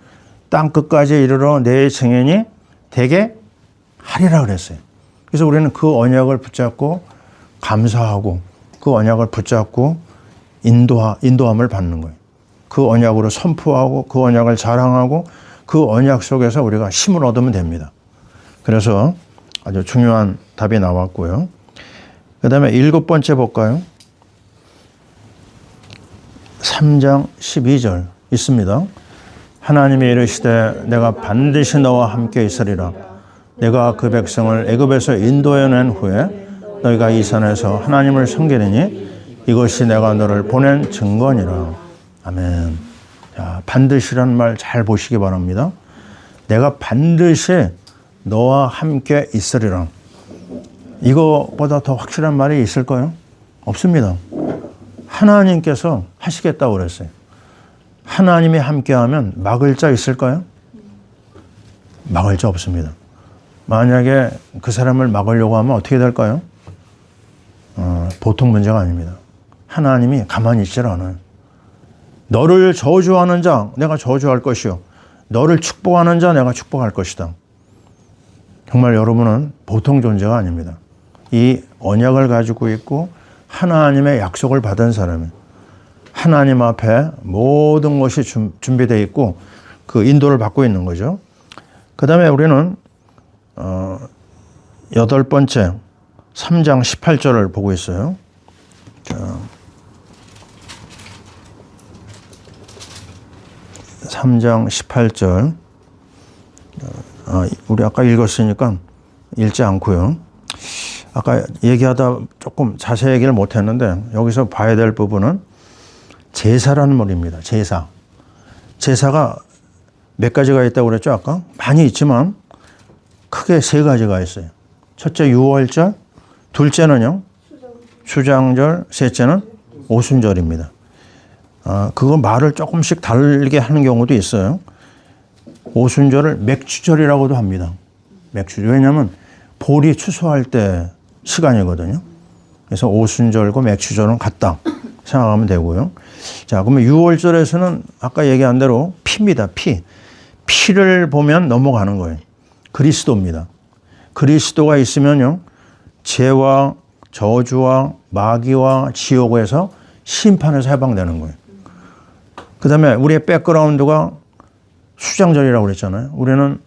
땅 끝까지 이르러 내 증인이 되게 하리라 그랬어요. 그래서 우리는 그 언약을 붙잡고 감사하고 그 언약을 붙잡고 인도함을 받는 거예요. 그 언약으로 선포하고 그 언약을 자랑하고 그 언약 속에서 우리가 힘을 얻으면 됩니다. 그래서 아주 중요한 답이 나왔고요. 그 다음에 7번째 볼까요? 3장 12절 있습니다. 하나님이 이르시되 내가 반드시 너와 함께 있으리라. 내가 그 백성을 애굽에서 인도해낸 후에 너희가 이 산에서 하나님을 섬기리니 이것이 내가 너를 보낸 증거니라. 아멘. 자, 반드시라는 말 잘 보시기 바랍니다. 내가 반드시 너와 함께 있으리라. 이거보다 더 확실한 말이 있을까요? 없습니다. 하나님께서 하시겠다고 그랬어요. 하나님이 함께하면 막을 자 있을까요? 막을 자 없습니다. 만약에 그 사람을 막으려고 하면 어떻게 될까요? 보통 문제가 아닙니다. 하나님이 가만히 있질 않아요. 너를 저주하는 자 내가 저주할 것이요 너를 축복하는 자 내가 축복할 것이다. 정말 여러분은 보통 존재가 아닙니다. 이 언약을 가지고 있고 하나님의 약속을 받은 사람은 하나님 앞에 모든 것이 준비되어 있고 그 인도를 받고 있는 거죠. 그 다음에 우리는 8번째 3장 18절을 보고 있어요. 자, 3장 18절. 우리 아까 읽었으니까 읽지 않고요. 아까 얘기하다 조금 자세히 얘기를 못했는데 여기서 봐야 될 부분은 제사라는 말입니다. 제사. 제사가 몇 가지가 있다고 그랬죠? 아까? 많이 있지만 크게 3가지가 있어요. 첫째 유월절, 둘째는요 수장절, 셋째는 오순절입니다. 그거 말을 조금씩 다르게 하는 경우도 있어요. 오순절을 맥추절이라고도 합니다. 맥추절. 왜냐하면 볼이 추수할 때 시간이거든요. 그래서 오순절과 맥추절은 같다 생각하면 되고요. 자, 그러면 6월절에서는 아까 얘기한 대로 피입니다. 피를 보면 넘어가는 거예요. 그리스도입니다. 그리스도가 있으면요 죄와 저주와 마귀와 지옥에서 심판에서 해방되는 거예요. 그 다음에 우리의 백그라운드가 수장절이라고 그랬잖아요. 우리는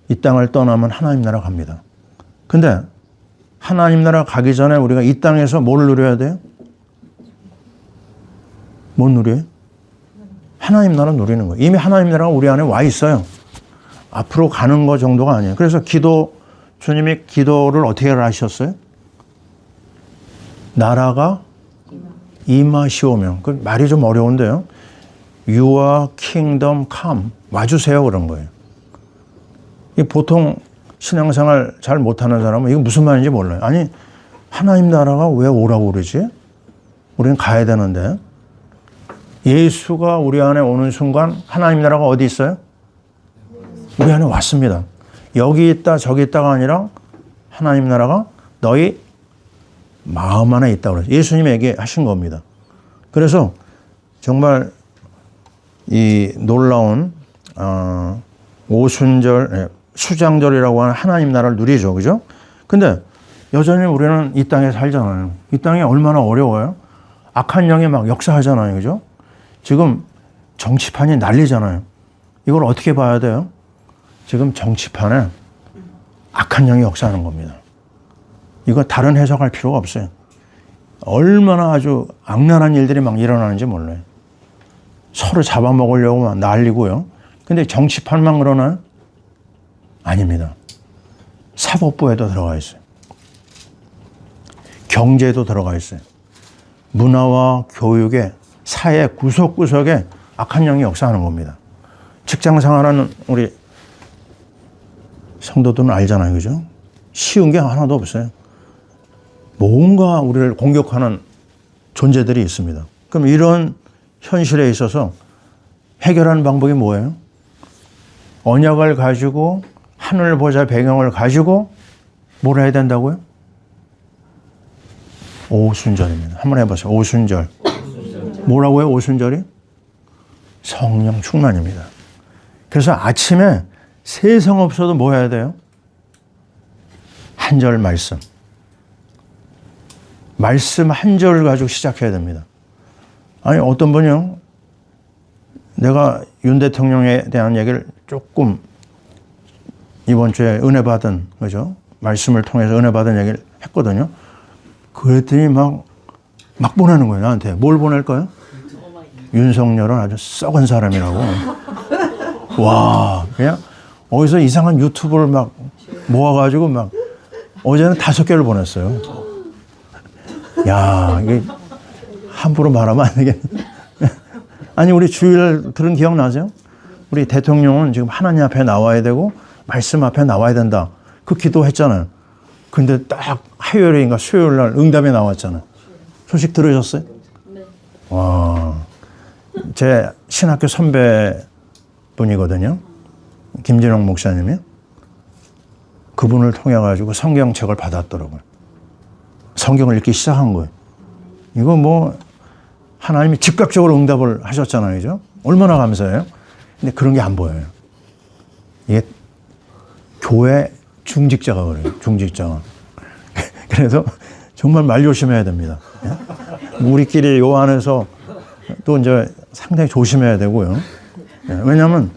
이 땅을 떠나면 하나님 나라 갑니다. 근데 하나님 나라 가기 전에 우리가 이 땅에서 뭘 누려야 돼요? 뭘 누려요? 하나님 나라 누리는 거예요. 이미 하나님 나라가 우리 안에 와 있어요. 앞으로 가는 거 정도가 아니에요. 그래서 주님이 기도를 어떻게 하셨어요? 나라가 임하시오면. 그 말이 좀 어려운데요. Your kingdom come. 와주세요. 그런 거예요. 보통 신앙생활 잘 못하는 사람은 이거 무슨 말인지 몰라요. 아니, 하나님 나라가 왜 오라고 그러지? 우리는 가야 되는데. 예수가 우리 안에 오는 순간 하나님 나라가 어디 있어요? 우리 안에 왔습니다. 여기 있다 저기 있다가 아니라 하나님 나라가 너희 마음 안에 있다고 그래서 예수님이 얘기하신 겁니다. 그래서 정말 이 놀라운 오순절, 수장절이라고 하는 하나님 나라를 누리죠. 그죠? 근데 여전히 우리는 이 땅에 살잖아요. 이 땅이 얼마나 어려워요? 악한 영이 막 역사하잖아요. 그죠? 지금 정치판이 난리잖아요. 이걸 어떻게 봐야 돼요? 지금 정치판에 악한 영이 역사하는 겁니다. 이거 다른 해석할 필요가 없어요. 얼마나 아주 악랄한 일들이 막 일어나는지 몰라요. 서로 잡아먹으려고 막 난리고요. 근데 정치판만 그러나요? 아닙니다. 사법부에도 들어가 있어요. 경제에도 들어가 있어요. 문화와 교육의 사회 구석구석에 악한 영이 역사하는 겁니다. 직장 생활하는 우리 성도들은 알잖아요. 그죠? 쉬운 게 하나도 없어요. 뭔가 우리를 공격하는 존재들이 있습니다. 그럼 이런 현실에 있어서 해결하는 방법이 뭐예요? 언약을 가지고 하늘 보좌 배경을 가지고 뭘 해야 된다고요? 오순절입니다. 한번 해보세요. 오순절. 뭐라고요? 오순절이? 성령 충만입니다. 그래서 아침에 세상 없어도 뭐 해야 돼요? 한 절 말씀. 말씀 한 절 가지고 시작해야 됩니다. 아니 어떤 분이요. 내가 윤 대통령에 대한 얘기를 조금 이번 주에 은혜 받은 거죠. 말씀을 통해서 은혜 받은 얘기를 했거든요. 그랬더니 막 보내는 거예요. 나한테. 뭘 보낼까요? 윤석열은 아주 썩은 사람이라고. 와, 그냥 어디서 이상한 유튜브를 막 모아가지고 막 어제는 5개를 보냈어요. 야, 이게 함부로 말하면 안 되겠네. 아니, 우리 주일 들은 기억 나죠? 우리 대통령은 지금 하나님 앞에 나와야 되고 말씀 앞에 나와야 된다. 그 기도했잖아요. 근데 딱 화요일인가 수요일 날 응답이 나왔잖아요. 소식 들으셨어요? 네. 와, 제 신학교 선배분이거든요. 김진영 목사님이. 그분을 통해 가지고 성경책을 받았더라고요. 성경을 읽기 시작한 거예요. 이거 뭐 하나님이 즉각적으로 응답을 하셨잖아요. 그죠? 얼마나 감사해요. 근데 그런 게 안 보여요. 이게 교회 중직자가 그래요. 중직자가. 그래서 정말 말 조심해야 됩니다. 우리끼리 요 안에서 또 이제 상당히 조심해야 되고요. 왜냐하면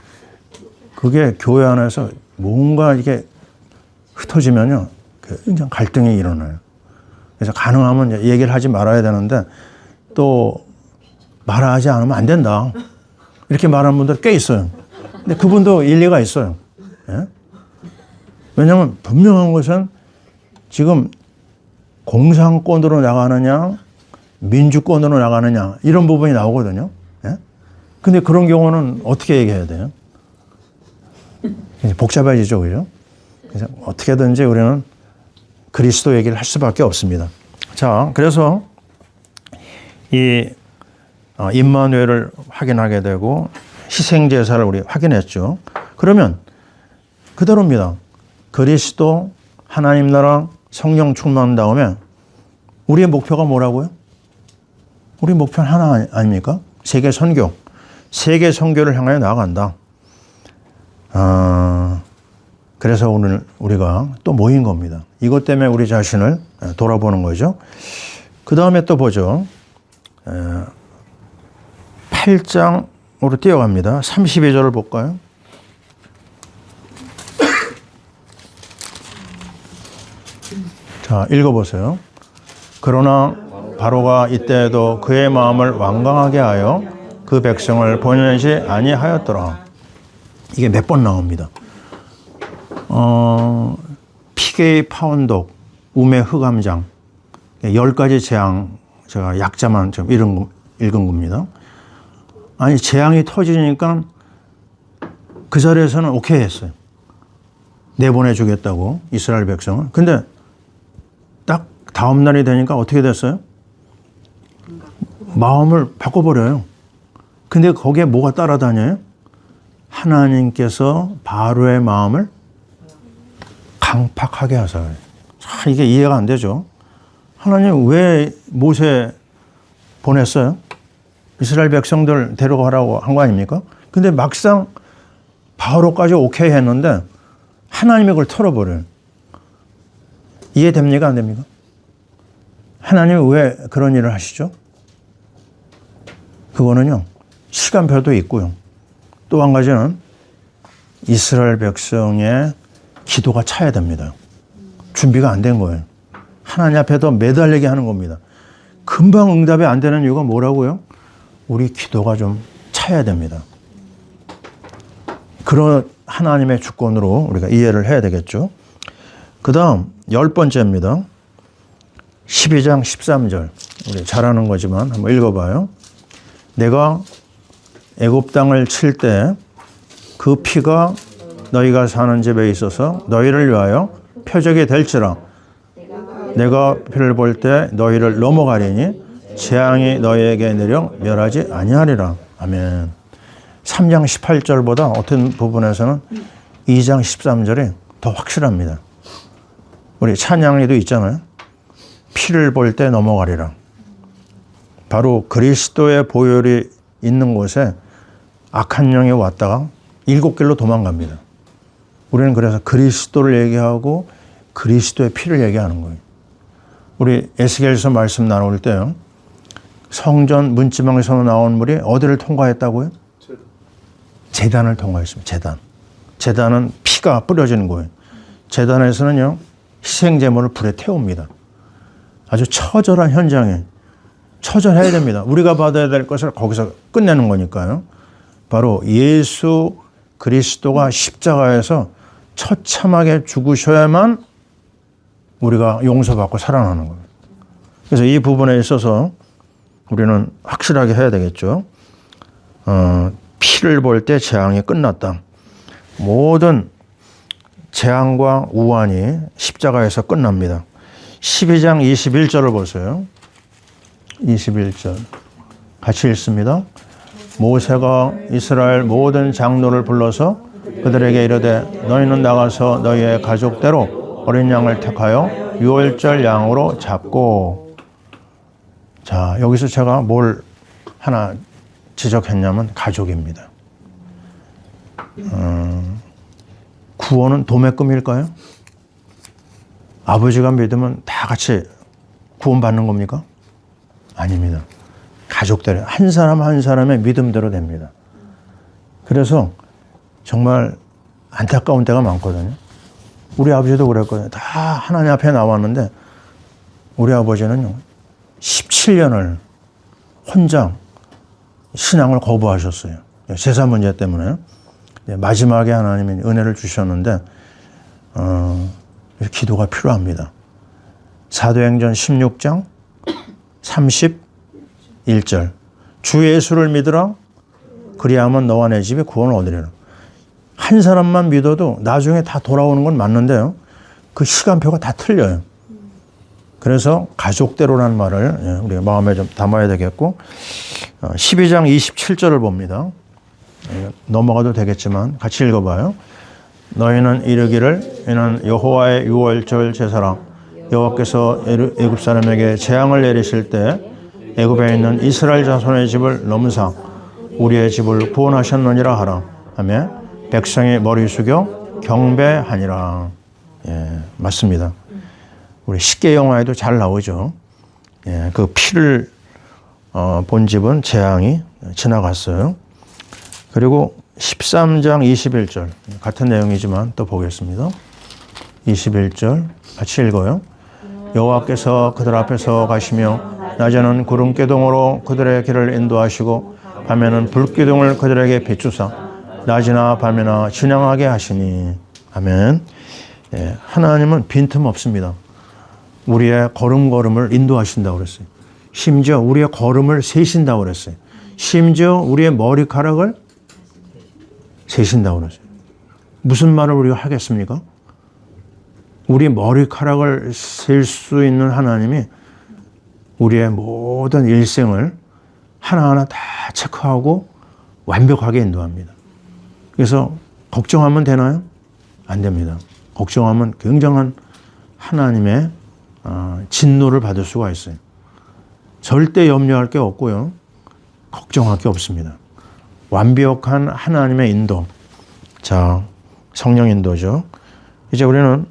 그게 교회 안에서 뭔가 이게 흩어지면요. 굉장히 갈등이 일어나요. 그래서 가능하면 얘기를 하지 말아야 되는데 또 말하지 않으면 안 된다. 이렇게 말하는 분들 꽤 있어요. 근데 그분도 일리가 있어요. 예? 왜냐하면 분명한 것은 지금 공산권으로 나가느냐 민주권으로 나가느냐 이런 부분이 나오거든요. 예? 근데 그런 경우는 어떻게 얘기해야 돼요? 복잡해지죠. 그죠? 그래서 어떻게든지 우리는 그리스도 얘기를 할 수밖에 없습니다. 자, 그래서 이 임마누엘을 확인하게 되고 희생제사를 우리 확인했죠. 그러면 그대로입니다. 그리스도 하나님 나라 성령 충만 다음에 우리의 목표가 뭐라고요? 우리 목표는 하나 아닙니까? 세계 선교. 세계 선교를 향하여 나아간다. 그래서 오늘 우리가 또 모인 겁니다. 이것 때문에 우리 자신을 돌아보는 거죠. 그 다음에 또 보죠. 8장으로 뛰어갑니다. 32절을 볼까요? 자, 읽어보세요. 그러나 바로가 이때에도 그의 마음을 완강하게 하여 그 백성을 보내지 아니하였더라. 이게 몇 번 나옵니다. 피게의 파운독, 우메 흑암장, 10가지 재앙, 제가 약자만 좀 읽은 겁니다. 아니, 재앙이 터지니까 그 자리에서는 오케이 했어요. 내보내주겠다고, 이스라엘 백성을. 근데 딱 다음 날이 되니까 어떻게 됐어요? 마음을 바꿔버려요. 근데 거기에 뭐가 따라다녀요? 하나님께서 바로의 마음을 강팍하게 하셔요. 이게 이해가 안 되죠. 하나님 왜 모세 보냈어요? 이스라엘 백성들 데려가라고 한 거 아닙니까? 근데 막상 바로까지 오케이 했는데 하나님이 그걸 털어버려요. 이해됩니까? 안 됩니까? 하나님이 왜 그런 일을 하시죠? 그거는요, 시간표도 있고요. 또 한 가지는 이스라엘 백성의 기도가 차야 됩니다. 준비가 안 된 거예요. 하나님 앞에 더 매달리게 하는 겁니다. 금방 응답이 안 되는 이유가 뭐라고요? 우리 기도가 좀 차야 됩니다. 그런 하나님의 주권으로 우리가 이해를 해야 되겠죠. 그 다음 10번째입니다. 12장 13절. 우리 잘하는 거지만 한번 읽어봐요. 내가 애굽 땅을 칠 때 그 피가 너희가 사는 집에 있어서 너희를 위하여 표적이 될지라. 내가 피를 볼 때 너희를 넘어가리니 재앙이 너희에게 내려 멸하지 아니하리라. 아멘. 3장 18절보다 어떤 부분에서는 2장 13절이 더 확실합니다. 우리 찬양에도 있잖아요. 피를 볼 때 넘어가리라. 바로 그리스도의 보혈이 있는 곳에 악한 영이 왔다가 7길로 도망갑니다. 우리는 그래서 그리스도를 얘기하고 그리스도의 피를 얘기하는 거예요. 우리 에스겔서 말씀 나눌 때요. 성전 문지방에서 나온 물이 어디를 통과했다고요? 제단을 통과했습니다. 제단. 제단은 피가 뿌려지는 거예요. 제단에서는요. 희생제물을 불에 태웁니다. 아주 처절한 현장에 처절해야 됩니다. 우리가 받아야 될 것을 거기서 끝내는 거니까요. 바로 예수 그리스도가 십자가에서 처참하게 죽으셔야만 우리가 용서받고 살아나는 거예요. 그래서 이 부분에 있어서 우리는 확실하게 해야 되겠죠. 피를 볼 때 재앙이 끝났다. 모든 재앙과 우환이 십자가에서 끝납니다. 12장 21절을 보세요. 21절 같이 읽습니다. 모세가 이스라엘 모든 장로를 불러서 그들에게 이르되 너희는 나가서 너희의 가족대로 어린 양을 택하여 유월절 양으로 잡고. 자, 여기서 제가 뭘 하나 지적했냐면 가족입니다. 구원은 도매금일까요? 아버지가 믿으면 다 같이 구원받는 겁니까? 아닙니다. 가족들 한 사람 한 사람의 믿음대로 됩니다. 그래서 정말 안타까운 때가 많거든요. 우리 아버지도 그랬거든요. 다 하나님 앞에 나왔는데 우리 아버지는요 17년을 혼자 신앙을 거부하셨어요. 제사 문제 때문에. 마지막에 하나님이 은혜를 주셨는데 기도가 필요합니다. 사도행전 16장 31절 주 예수를 믿으라 그리하면 너와 내 집이 구원을 얻으리라. 한 사람만 믿어도 나중에 다 돌아오는 건 맞는데요. 그 시간표가 다 틀려요. 그래서 가족대로라는 말을 우리가 마음에 좀 담아야 되겠고 12장 27절을 봅니다. 넘어가도 되겠지만 같이 읽어봐요. 너희는 이르기를 이는 여호와의 유월절 제사라. 여호와께서 애굽 사람에게 재앙을 내리실 때 애굽에 있는 이스라엘 자손의 집을 넘으사 우리의 집을 구원하셨느니라 하라. 하며 백성이 머리 숙여 경배하니라. 예, 맞습니다. 우리 십계 영화에도 잘 나오죠. 예, 그 피를 본 집은 재앙이 지나갔어요. 그리고 13장 21절 같은 내용이지만 또 보겠습니다. 21절 같이 읽어요. 여호와께서 그들 앞에서 가시며 낮에는 구름 기둥으로 그들의 길을 인도하시고 밤에는 불 기둥을 그들에게 비추사 낮이나 밤이나 진양하게 하시니. 아멘. 예, 하나님은 빈틈 없습니다. 우리의 걸음걸음을 인도하신다고 그랬어요. 심지어 우리의 걸음을 세신다고 그랬어요. 심지어 우리의 머리카락을 세신다고 그랬어요. 무슨 말을 우리가 하겠습니까? 우리 머리카락을 셀 수 있는 하나님이 우리의 모든 일생을 하나하나 다 체크하고 완벽하게 인도합니다. 그래서 걱정하면 되나요? 안 됩니다. 걱정하면 굉장한 하나님의 진노를 받을 수가 있어요. 절대 염려할 게 없고요. 걱정할 게 없습니다. 완벽한 하나님의 인도. 자, 성령 인도죠. 이제 우리는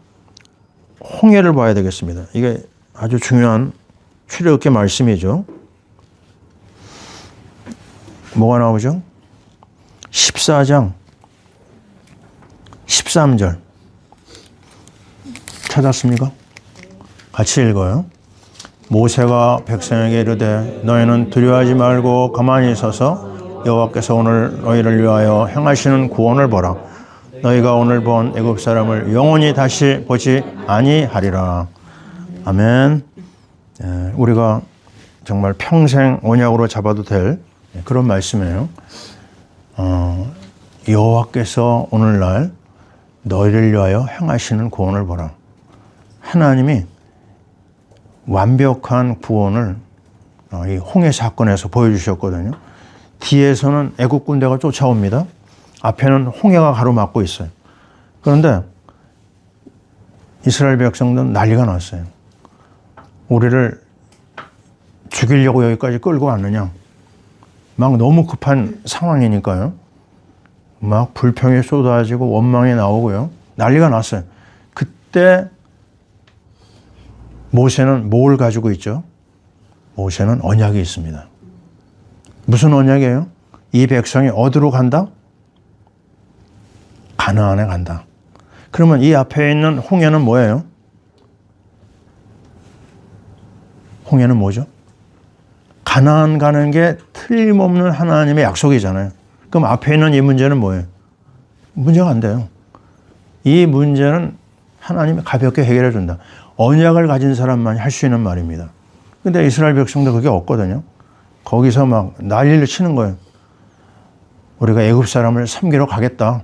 홍해를 봐야 되겠습니다. 이게 아주 중요한 출애굽기 말씀이죠. 뭐가 나오죠? 14장 13절 찾았습니까? 같이 읽어요. 모세가 백성에게 이르되 너희는 두려워하지 말고 가만히 서서 여호와께서 오늘 너희를 위하여 행하시는 구원을 보라. 너희가 오늘 본 애굽 사람을 영원히 다시 보지 아니하리라. 아멘. 우리가 정말 평생 언약으로 잡아도 될 그런 말씀이에요. 여호와께서 오늘날 너희를 위하여 행하시는 구원을 보라. 하나님이 완벽한 구원을 이 홍해 사건에서 보여주셨거든요. 뒤에서는 애국 군대가 쫓아옵니다. 앞에는 홍해가 가로막고 있어요. 그런데 이스라엘 백성들은 난리가 났어요. 우리를 죽이려고 여기까지 끌고 왔느냐. 막 너무 급한 상황이니까요. 막 불평이 쏟아지고 원망이 나오고요. 난리가 났어요. 그때 모세는 뭘 가지고 있죠? 모세는 언약이 있습니다. 무슨 언약이에요? 이 백성이 어디로 간다? 가나안에 간다. 그러면 이 앞에 있는 홍해는 뭐예요? 홍해는 뭐죠? 가나안 가는 게 틀림없는 하나님의 약속이잖아요. 그럼 앞에 있는 이 문제는 뭐예요? 문제가 안 돼요. 이 문제는 하나님이 가볍게 해결해 준다. 언약을 가진 사람만이 할 수 있는 말입니다. 근데 이스라엘 백성도 그게 없거든요. 거기서 막 난리를 치는 거예요. 우리가 애굽 사람을 섬기러 가겠다.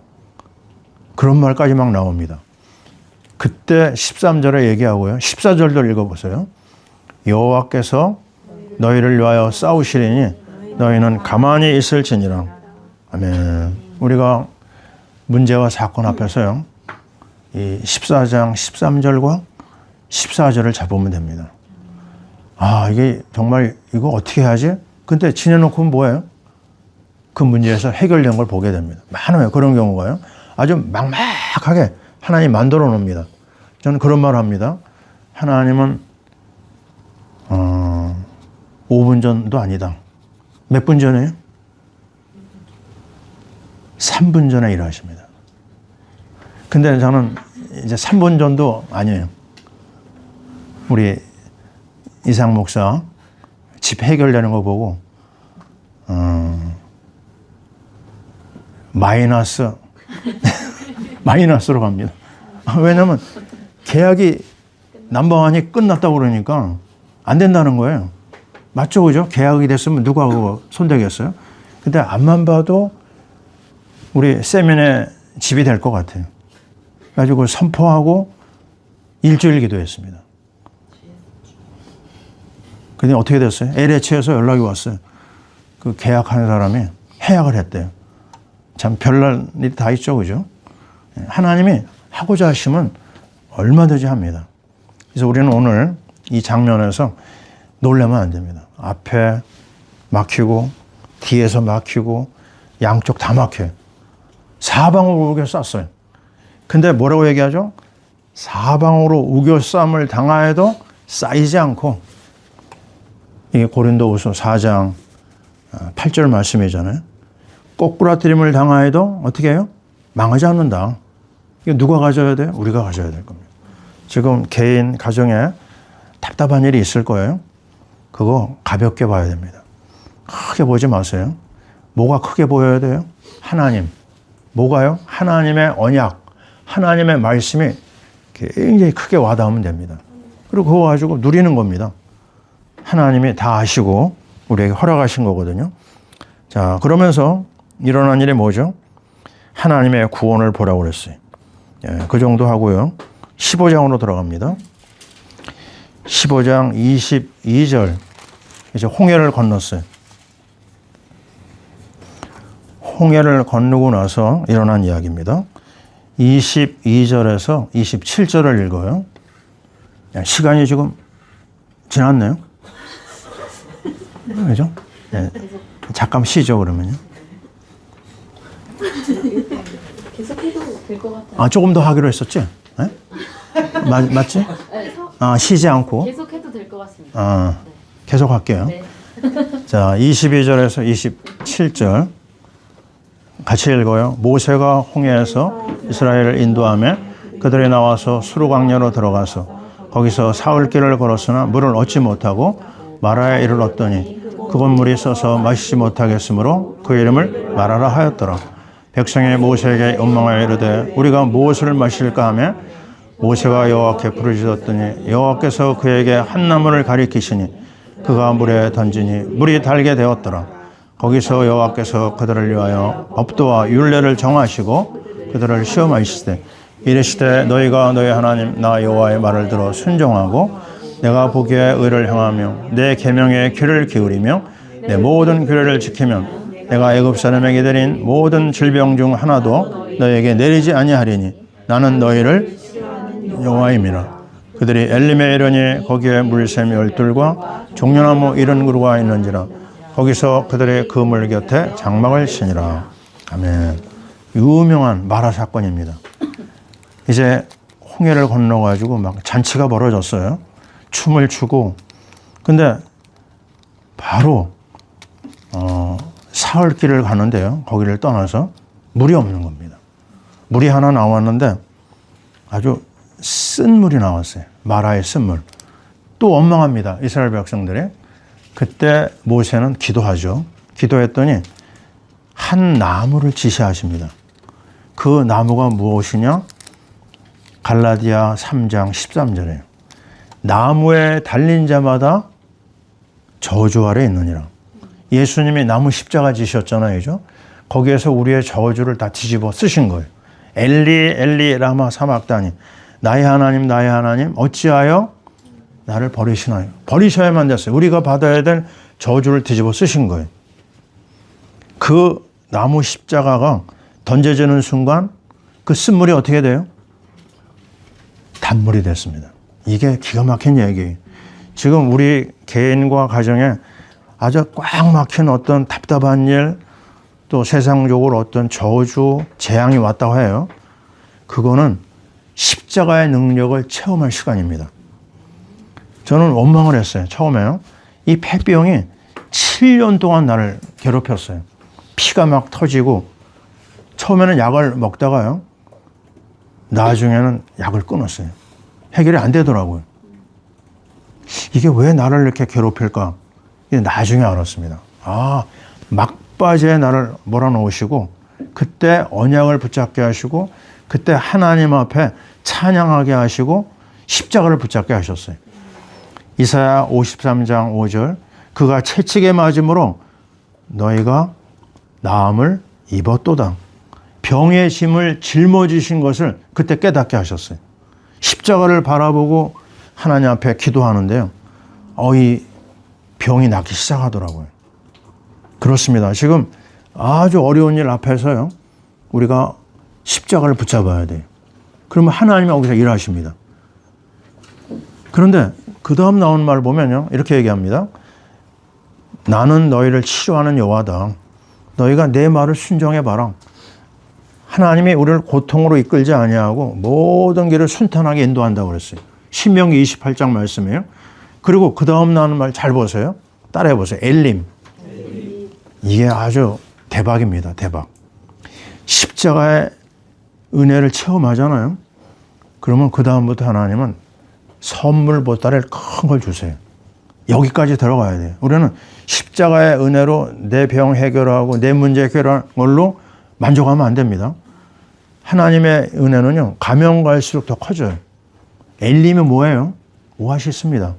그런 말까지 막 나옵니다. 그때 13절에 얘기하고요. 14절도 읽어보세요. 여호와께서 너희를 위하여 싸우시리니 너희는 가만히 있을지니라. 아멘. 우리가 문제와 사건 앞에서요. 이 14장 13절과 14절을 잡으면 됩니다. 아, 이게 정말 이거 어떻게 하지? 근데 지내놓고 뭐예요? 그 문제에서 해결된 걸 보게 됩니다. 많아요. 그런 경우가요. 아주 막막하게 하나님 만들어 놓습니다. 저는 그런 말을 합니다. 하나님은 5분 전도 아니다. 몇 분 전에요? 3분 전에 일하십니다. 근데 저는 이제 3분 전도 아니에요. 우리 이상 목사 집 해결되는 거 보고 마이너스로 갑니다. 왜냐하면 계약이 넘버원이 끝났다고 그러니까 안 된다는 거예요. 맞죠, 그죠? 계약이 됐으면 누가 그거 손대겠어요? 근데 앞만 봐도 우리 세면의 집이 될 것 같아요. 그래가지고 선포하고 일주일 기도했습니다. 근데 어떻게 됐어요? LH에서 연락이 왔어요. 그 계약하는 사람이 해약을 했대요. 참 별날 일이 다 있죠, 그죠? 하나님이 하고자 하시면 얼마든지 합니다. 그래서 우리는 오늘 이 장면에서 놀라면 안 됩니다. 앞에 막히고 뒤에서 막히고 양쪽 다 막혀요. 사방으로 우겨쌌어요. 근데 뭐라고 얘기하죠? 사방으로 우겨쌈을 당하여도 쌓이지 않고, 이게 고린도후서 4장 8절 말씀이잖아요. 꼬꾸라뜨림을 당하여도 어떻게 해요? 망하지 않는다. 이거 누가 가져야 돼요? 우리가 가져야 될 겁니다. 지금 개인 가정에 답답한 일이 있을 거예요. 그거 가볍게 봐야 됩니다. 크게 보지 마세요. 뭐가 크게 보여야 돼요? 하나님. 뭐가요? 하나님의 언약, 하나님의 말씀이 굉장히 크게 와닿으면 됩니다. 그리고 그거 가지고 누리는 겁니다. 하나님이 다 아시고 우리에게 허락하신 거거든요. 자, 그러면서 일어난 일이 뭐죠? 하나님의 구원을 보라고 그랬어요. 예, 그 정도 하고요. 15장으로 들어갑니다. 15장 22절. 이제 홍해를 건넜어요. 홍해를 건너고 나서 일어난 이야기입니다. 22절에서 27절을 읽어요. 시간이 지금 지났네요. 그죠? 네. 잠깐 쉬죠, 그러면요. 계속해도 될 것 같아요. 아, 조금 더 하기로 했었지? 네? 맞지? 아, 쉬지 않고. 계속해도 될 것 같습니다. 아, 계속 할게요. 네. 자, 22절에서 27절. 같이 읽어요. 모세가 홍해에서 이스라엘을 인도하며 그들이 나와서 수르 광야로 들어가서 거기서 사흘길을 걸었으나 물을 얻지 못하고 마라에 이르렀더니 그곳 물이 써서 마시지 못하겠으므로 그 이름을 마라라 하였더라. 백성이 모세에게 원망하여 이르되 우리가 무엇을 마실까 하며 모세가 여호와께 부르짖었더니 여호와께서 그에게 한 나무를 가리키시니 그가 물에 던지니 물이 달게 되었더라. 거기서 여호와께서 그들을 위하여 법도와 율례를 정하시고 그들을 시험하시되 이르시되 너희가 너희 하나님 나 여호와의 말을 들어 순종하고 내가 보기에 의를 행하며 내 계명에 귀를 기울이며 내 모든 규례를 지키면 내가 애굽 사람에게 내린 모든 질병 중 하나도 너희에게 내리지 아니하리니 나는 너희를 여호와임이라. 그들이 엘림에 이르니 거기에 물샘 12과 종려나무 70그루가 있는지라. 거기서 그들의 그 물 곁에 장막을 치니라. 아멘. 유명한 마라 사건입니다. 이제 홍해를 건너가지고 막 잔치가 벌어졌어요. 춤을 추고. 근데 바로 사흘길을 가는데요. 거기를 떠나서 물이 없는 겁니다. 물이 하나 나왔는데 아주 쓴 물이 나왔어요. 마라의 쓴 물. 또 원망합니다. 이스라엘 백성들이. 그때 모세는 기도하죠. 기도했더니 한 나무를 지시하십니다. 그 나무가 무엇이냐? 갈라디아 3장 13절이에요. 나무에 달린 자마다 저주 아래 있느니라. 예수님이 나무 십자가 지셨잖아요. 그죠? 거기에서 우리의 저주를 다 뒤집어 쓰신 거예요. 엘리 엘리 라마 사막다니 나의 하나님 어찌하여 나를 버리시나요? 버리셔야만 됐어요. 우리가 받아야 될 저주를 뒤집어 쓰신 거예요. 그 나무 십자가가 던져지는 순간 그 쓴물이 어떻게 돼요? 단물이 됐습니다. 이게 기가 막힌 얘기예요. 지금 우리 개인과 가정에 아주 꽉 막힌 어떤 답답한 일, 또 세상적으로 어떤 저주, 재앙이 왔다고 해요. 그거는 십자가의 능력을 체험할 시간입니다. 저는 원망을 했어요. 처음에요. 이 폐병이 7년 동안 나를 괴롭혔어요. 피가 막 터지고 처음에는 약을 먹다가요. 나중에는 약을 끊었어요. 해결이 안 되더라고요. 이게 왜 나를 이렇게 괴롭힐까? 이게 나중에 알았습니다. 막바지에 나를 몰아넣으시고 그때 언약을 붙잡게 하시고 그때 하나님 앞에 찬양하게 하시고 십자가를 붙잡게 하셨어요. 이사야 53장 5절 그가 채찍에 맞음으로 너희가 나음을 입었도다. 병의 짐을 짊어지신 것을 그때 깨닫게 하셨어요. 십자가를 바라보고 하나님 앞에 기도하는데요. 이 병이 낫기 시작하더라고요. 그렇습니다. 지금 아주 어려운 일 앞에서요. 우리가 십자가를 붙잡아야 돼요. 그러면 하나님이 거기서 일하십니다. 그런데 그 다음 나오는 말을 보면요. 이렇게 얘기합니다. 나는 너희를 치료하는 여호와다. 너희가 내 말을 순종해봐라. 하나님이 우리를 고통으로 이끌지 아니하고 모든 길을 순탄하게 인도한다고 그랬어요. 신명기 28장 말씀이에요. 그리고 그 다음 나오는 말 잘 보세요. 따라해 보세요. 엘림. 이게 아주 대박입니다. 대박. 십자가의 은혜를 체험하잖아요. 그러면 그 다음부터 하나님은 선물 보따리를 큰 걸 주세요. 여기까지 들어가야 돼요. 우리는 십자가의 은혜로 내 병 해결하고 내 문제 해결하는 걸로 만족하면 안 됩니다. 하나님의 은혜는요. 가면 갈수록 더 커져요. 엘림이 뭐예요? 오아시스입니다.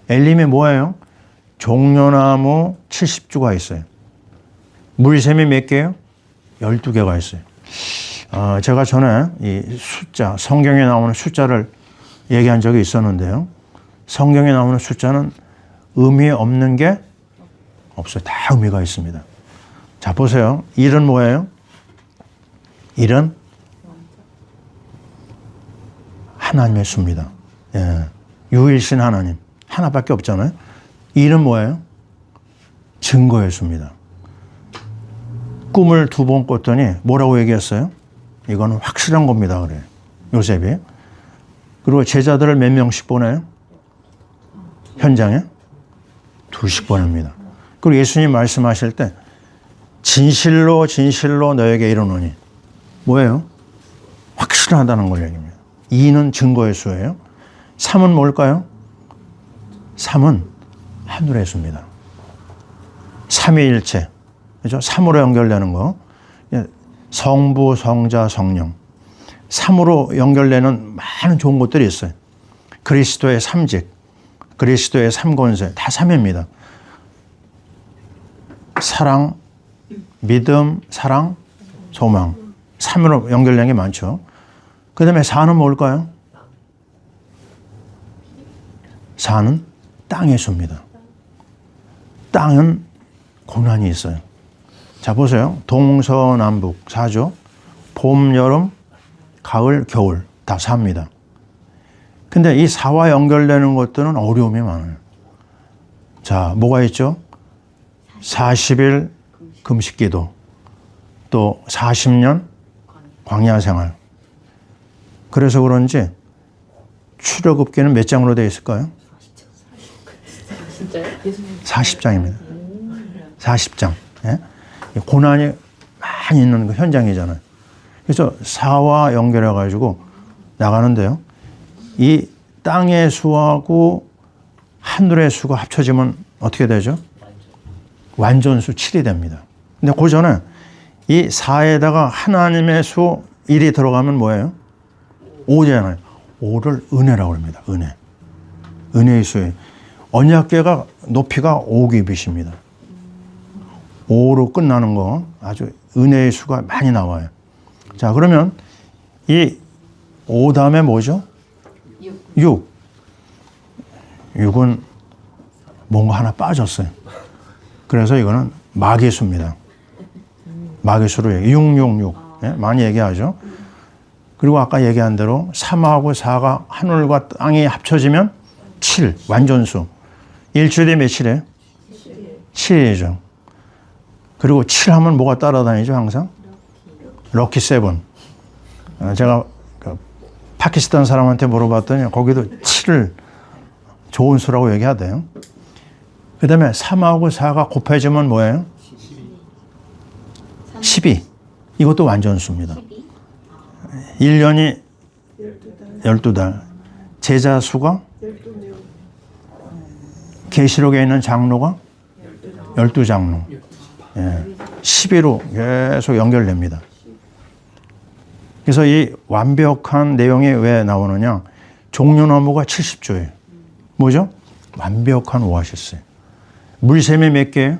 엘림이 뭐예요? 종려나무 70주가 있어요. 물샘이 몇 개예요? 12개가 있어요. 제가 전에 이 숫자, 성경에 나오는 숫자를 얘기한 적이 있었는데요. 성경에 나오는 숫자는 의미 없는 게 없어요. 다 의미가 있습니다. 자, 보세요. 1은 뭐예요? 1은 하나님의 수입니다. 예. 유일신 하나님. 하나밖에 없잖아요. 1은 뭐예요? 증거의 수입니다. 꿈을 2번 꿨더니 뭐라고 얘기했어요? 이거는 확실한 겁니다. 그래요. 요셉이. 그리고 제자들을 몇 명씩 보내요? 현장에? 2씩 보냅니다. 그리고 예수님 말씀하실 때 진실로 진실로 너에게 이르노니 뭐예요? 확실하다는 걸 얘기합니다. 2는 증거의 수예요. 3은 뭘까요? 3은 하늘의 수입니다. 삼위일체. 그죠? 3으로 연결되는 거. 성부, 성자, 성령. 3으로 연결되는 많은 좋은 것들이 있어요. 그리스도의 삼직, 그리스도의 삼권세, 다 3입니다. 사랑, 믿음, 사랑, 소망. 3으로 연결된 게 많죠. 그 다음에 4는 뭘까요? 4는 땅의 수입니다. 땅은 고난이 있어요. 자, 보세요. 동서남북 4죠. 봄, 여름, 가을, 겨울 다 4입니다. 근데 이 4와 연결되는 것들은 어려움이 많아요. 자, 뭐가 있죠? 40일 금식기도, 또 40년 광야생활. 그래서 그런지 출애굽기는 몇 장으로 되어 있을까요? 진짜요? 40장입니다. 40장. 예? 고난이 많이 있는 그 현장이잖아요. 그래서 4와 연결해가지고 나가는데요. 이 땅의 수하고 하늘의 수가 합쳐지면 어떻게 되죠? 완전수 7이 됩니다. 근데 그 전에 이 4에다가 하나님의 수 1이 들어가면 뭐예요? 5잖아요. 5를 은혜라고 합니다. 은혜. 은혜의 수에. 언약궤가 높이가 5규빗입니다. 5로 끝나는 거 아주 은혜의 수가 많이 나와요. 자, 그러면 이 5 다음에 뭐죠? 6. 6은 뭔가 하나 빠졌어요. 그래서 이거는 마귀수입니다. 마귀수로 666. 예? 많이 얘기하죠. 그리고 아까 얘기한 대로 3하고 4가 하늘과 땅이 합쳐지면 7, 완전수. 일주일에 며칠이에요? 7이죠. 그리고 7 하면 뭐가 따라다니죠, 항상? 럭키 세븐. 제가 파키스탄 사람한테 물어봤더니 거기도 7을 좋은 수라고 얘기하대요. 그 다음에 3하고 4가 곱해지면 뭐예요? 12. 이것도 완전수입니다. 1년이 12달. 제자 수가? 계시록에 있는 장로가? 12장로. 예. 12로 계속 연결됩니다. 그래서 이 완벽한 내용이 왜 나오느냐? 종려나무가 70조예요. 뭐죠? 완벽한 오아시스예요. 물샘이 몇 개예요?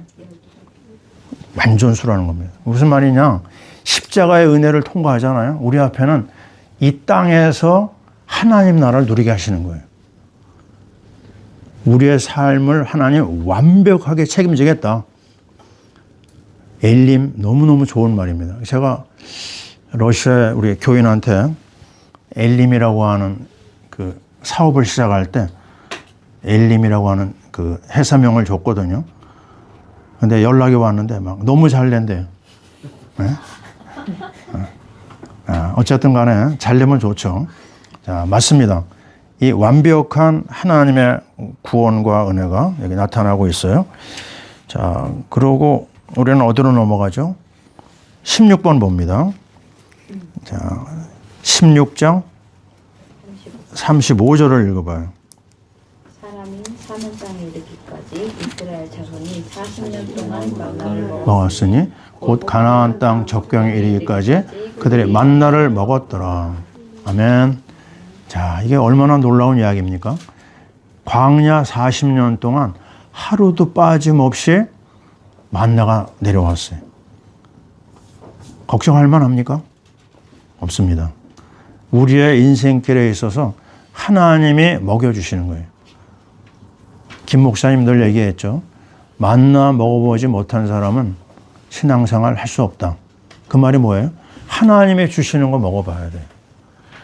완전수라는 겁니다. 무슨 말이냐? 십자가의 은혜를 통과하잖아요. 우리 앞에는 이 땅에서 하나님 나라를 누리게 하시는 거예요. 우리의 삶을 하나님 완벽하게 책임지겠다. 엘림, 너무너무 좋은 말입니다. 제가 러시아 우리 교인한테 엘림이라고 하는 그 사업을 시작할 때 엘림이라고 하는 그 회사명을 줬거든요. 근데 연락이 왔는데 막 너무 잘 된대요. 네? 어쨌든 간에 잘 되면 좋죠. 자, 맞습니다. 이 완벽한 하나님의 구원과 은혜가 여기 나타나고 있어요. 자, 그러고 우리는 어디로 넘어가죠? 16번 봅니다. 자, 16장 35절을 읽어봐요. 사람이 사는 땅에 이르기까지 이스라엘 자손이 40년 동안 만나를 먹었으니 곧 가나안 땅 적경에 이르기까지 그들의 만나를 먹었더라. 아멘. 자, 이게 얼마나 놀라운 이야기입니까? 광야 40년 동안 하루도 빠짐없이 만나가 내려왔어요. 걱정할 만합니까? 없습니다. 우리의 인생길에 있어서 하나님이 먹여주시는 거예요. 김 목사님 늘 얘기했죠. 만나 먹어보지 못한 사람은 신앙생활 할 수 없다. 그 말이 뭐예요? 하나님이 주시는 거 먹어봐야 돼.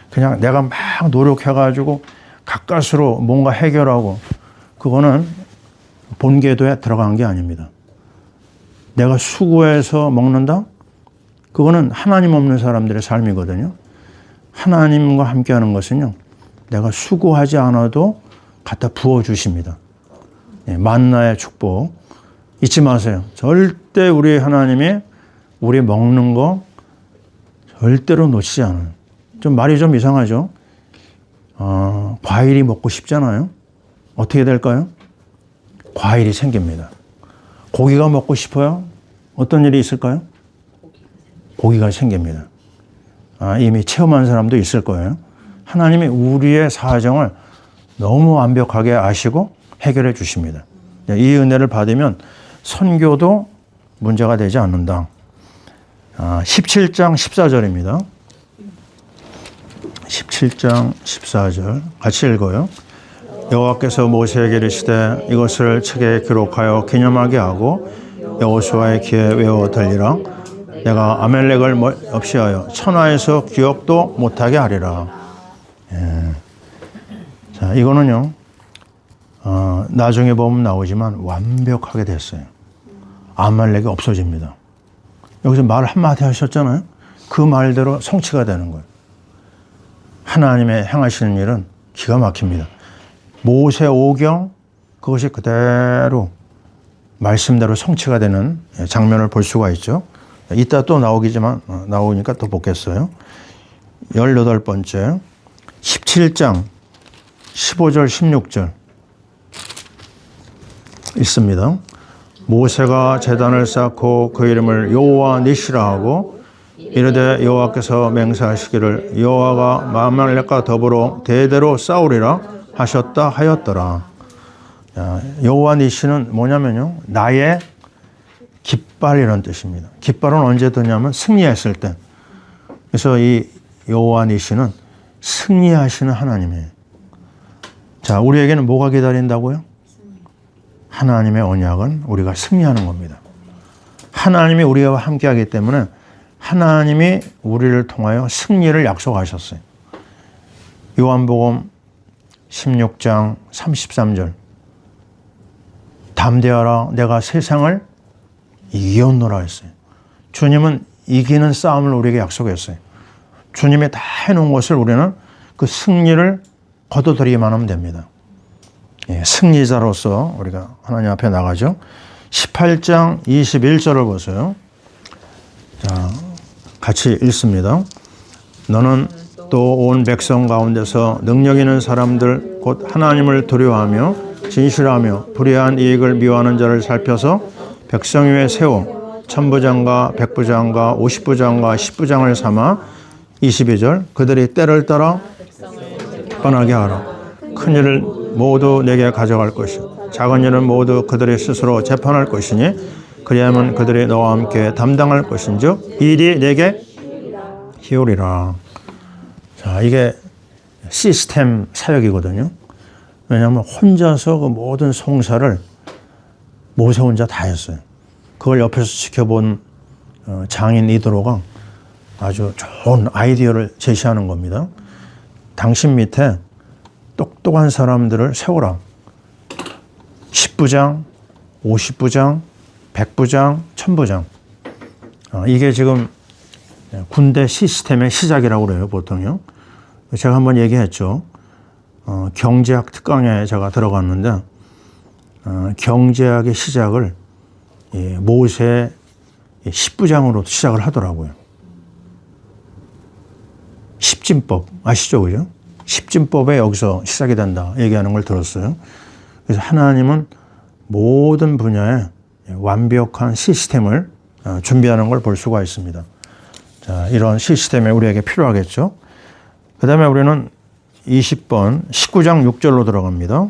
그냥 내가 막 노력해가지고 가까스로 뭔가 해결하고 그거는 본궤도에 들어간 게 아닙니다. 내가 수고해서 먹는다? 그거는 하나님 없는 사람들의 삶이거든요. 하나님과 함께하는 것은요. 내가 수고하지 않아도 갖다 부어주십니다. 만나의 축복 잊지 마세요. 절대 우리 하나님이 우리 먹는 거 절대로 놓치지 않아요. 좀 말이 좀 이상하죠? 과일이 먹고 싶잖아요. 어떻게 될까요? 과일이 생깁니다. 고기가 먹고 싶어요? 어떤 일이 있을까요? 고기가 생깁니다. 이미 체험한 사람도 있을 거예요. 하나님이 우리의 사정을 너무 완벽하게 아시고 해결해 주십니다. 이 은혜를 받으면 선교도 문제가 되지 않는다. 17장 14절입니다. 17장 14절 같이 읽어요. 여호와께서 모세에게 이르시되 이것을 책에 기록하여 기념하게 하고 여호수아의 귀에 외워 들리라. 내가 아멜렉을 없이 하여 천하에서 기억도 못하게 하리라. 예. 자, 이거는요, 나중에 보면 나오지만 완벽하게 됐어요. 아말렉이 없어집니다. 여기서 말 한마디 하셨잖아요. 그 말대로 성취가 되는 거예요. 하나님의 행하시는 일은 기가 막힙니다. 모세 오경, 그것이 그대로 말씀대로 성취가 되는 장면을 볼 수가 있죠. 이따 또 나오니까 또 보겠어요. 18번째, 17장 15절 16절 있습니다. 모세가 제단을 쌓고 그 이름을 여호와 니시라 하고 이르되 여호와께서 맹세하시기를 여호와가 아말렉과 더불어 대대로 싸우리라 하셨다 하였더라. 여호와 니시는 뭐냐면요, 나의 깃발이라는 뜻입니다. 깃발은 언제 드냐면 승리했을 때. 그래서 이 여호와 니시는 승리하시는 하나님이에요. 자, 우리에게는 뭐가 기다린다고요? 하나님의 언약은 우리가 승리하는 겁니다. 하나님이 우리와 함께하기 때문에 하나님이 우리를 통하여 승리를 약속하셨어요. 요한복음 16장 33절 담대하라 내가 세상을 이겼노라 했어요. 주님은 이기는 싸움을 우리에게 약속했어요. 주님이 다 해놓은 것을 우리는 그 승리를 거둬들이기만 하면 됩니다. 예, 승리자로서 우리가 하나님 앞에 나가죠. 18장 21절을 보세요. 자, 같이 읽습니다. 너는 또 온 백성 가운데서 능력 있는 사람들 곧 하나님을 두려워하며 진실하며 불의한 이익을 미워하는 자를 살펴서 백성 위에 세워 천부장과 백부장과 50부장과 10부장을 삼아 22절 그들이 때를 따라 뻔하게 하라. 큰 일을 모두 내게 가져갈 것이요 작은 일은 모두 그들이 스스로 재판할 것이니 그리하면 그들이 너와 함께 담당할 것인즉 일이 내게 희오리라. 자, 이게 시스템 사역이거든요. 왜냐하면 혼자서 그 모든 송사를 모세 혼자 다 했어요. 그걸 옆에서 지켜본 장인 이드로가 아주 좋은 아이디어를 제시하는 겁니다. 당신 밑에 똑똑한 사람들을 세우라. 10부장, 50부장, 100부장, 1000부장. 이게 지금 군대 시스템의 시작이라고 그래요, 보통요. 제가 한번 얘기했죠. 경제학 특강에 제가 들어갔는데 경제학의 시작을 모세 10부장으로 시작을 하더라고요. 십진법 아시죠, 그죠? 십진법에 여기서 시작이 된다 얘기하는 걸 들었어요. 그래서 하나님은 모든 분야에 완벽한 시스템을 준비하는 걸 볼 수가 있습니다. 자, 이런 시스템이 우리에게 필요하겠죠. 그 다음에 우리는 20번 19장 6절로 들어갑니다.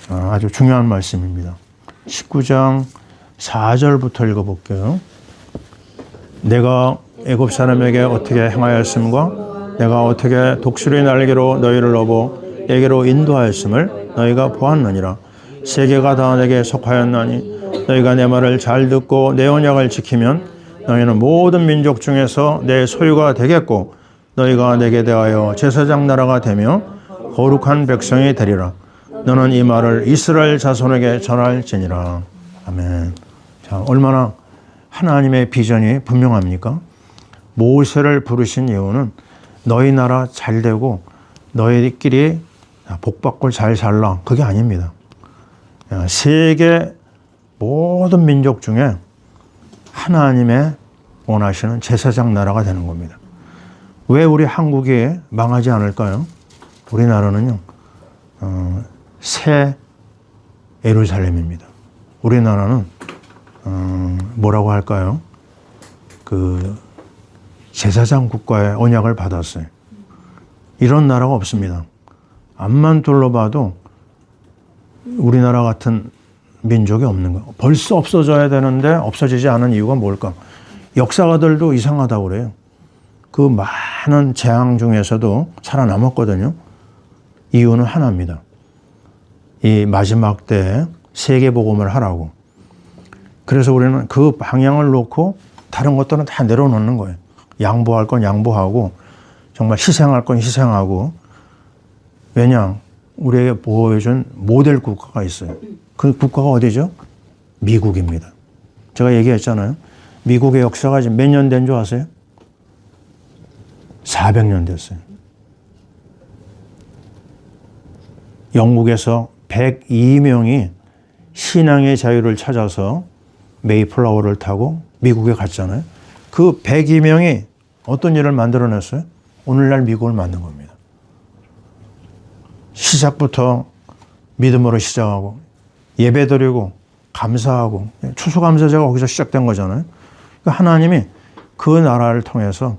아주 중요한 말씀입니다. 19장 4절부터 읽어볼게요. 내가 애굽 사람에게 어떻게 행하였음과 내가 어떻게 독수리 날개로 너희를 업어 내게로 인도하였음을 너희가 보았느니라. 세계가 다 내게 속하였나니 너희가 내 말을 잘 듣고 내 언약을 지키면 너희는 모든 민족 중에서 내 소유가 되겠고 너희가 내게 대하여 제사장 나라가 되며 거룩한 백성이 되리라. 너는 이 말을 이스라엘 자손에게 전할지니라. 아멘. 자, 얼마나 하나님의 비전이 분명합니까? 모세를 부르신 이유는 너희 나라 잘 되고 너희들끼리 복받고 잘 살라. 그게 아닙니다. 세계 모든 민족 중에 하나님의 원하시는 제사장 나라가 되는 겁니다. 왜 우리 한국이 망하지 않을까요? 우리나라는요, 새 예루살렘입니다. 우리나라는 뭐라고 할까요? 그 제사장 국가의 언약을 받았어요. 이런 나라가 없습니다. 앞만 둘러봐도 우리나라 같은 민족이 없는 거예요. 벌써 없어져야 되는데 없어지지 않은 이유가 뭘까? 역사가들도 이상하다고 그래요. 그 많은 재앙 중에서도 살아남았거든요. 이유는 하나입니다. 이 마지막 때에 세계복음을 하라고. 그래서 우리는 그 방향을 놓고 다른 것들은 다 내려놓는 거예요. 양보할 건 양보하고 정말 희생할 건 희생하고. 왜냐? 우리에게 보여준 모델 국가가 있어요. 그 국가가 어디죠? 미국입니다. 제가 얘기했잖아요. 미국의 역사가 지금 몇 년 된 줄 아세요? 400년 됐어요. 영국에서 102명이 신앙의 자유를 찾아서 메이플라워를 타고 미국에 갔잖아요. 그 102명이 어떤 일을 만들어냈어요? 오늘날 미국을 만든 겁니다. 시작부터 믿음으로 시작하고 예배드리고 감사하고 추수감사제가 거기서 시작된 거잖아요. 그러니까 하나님이 그 나라를 통해서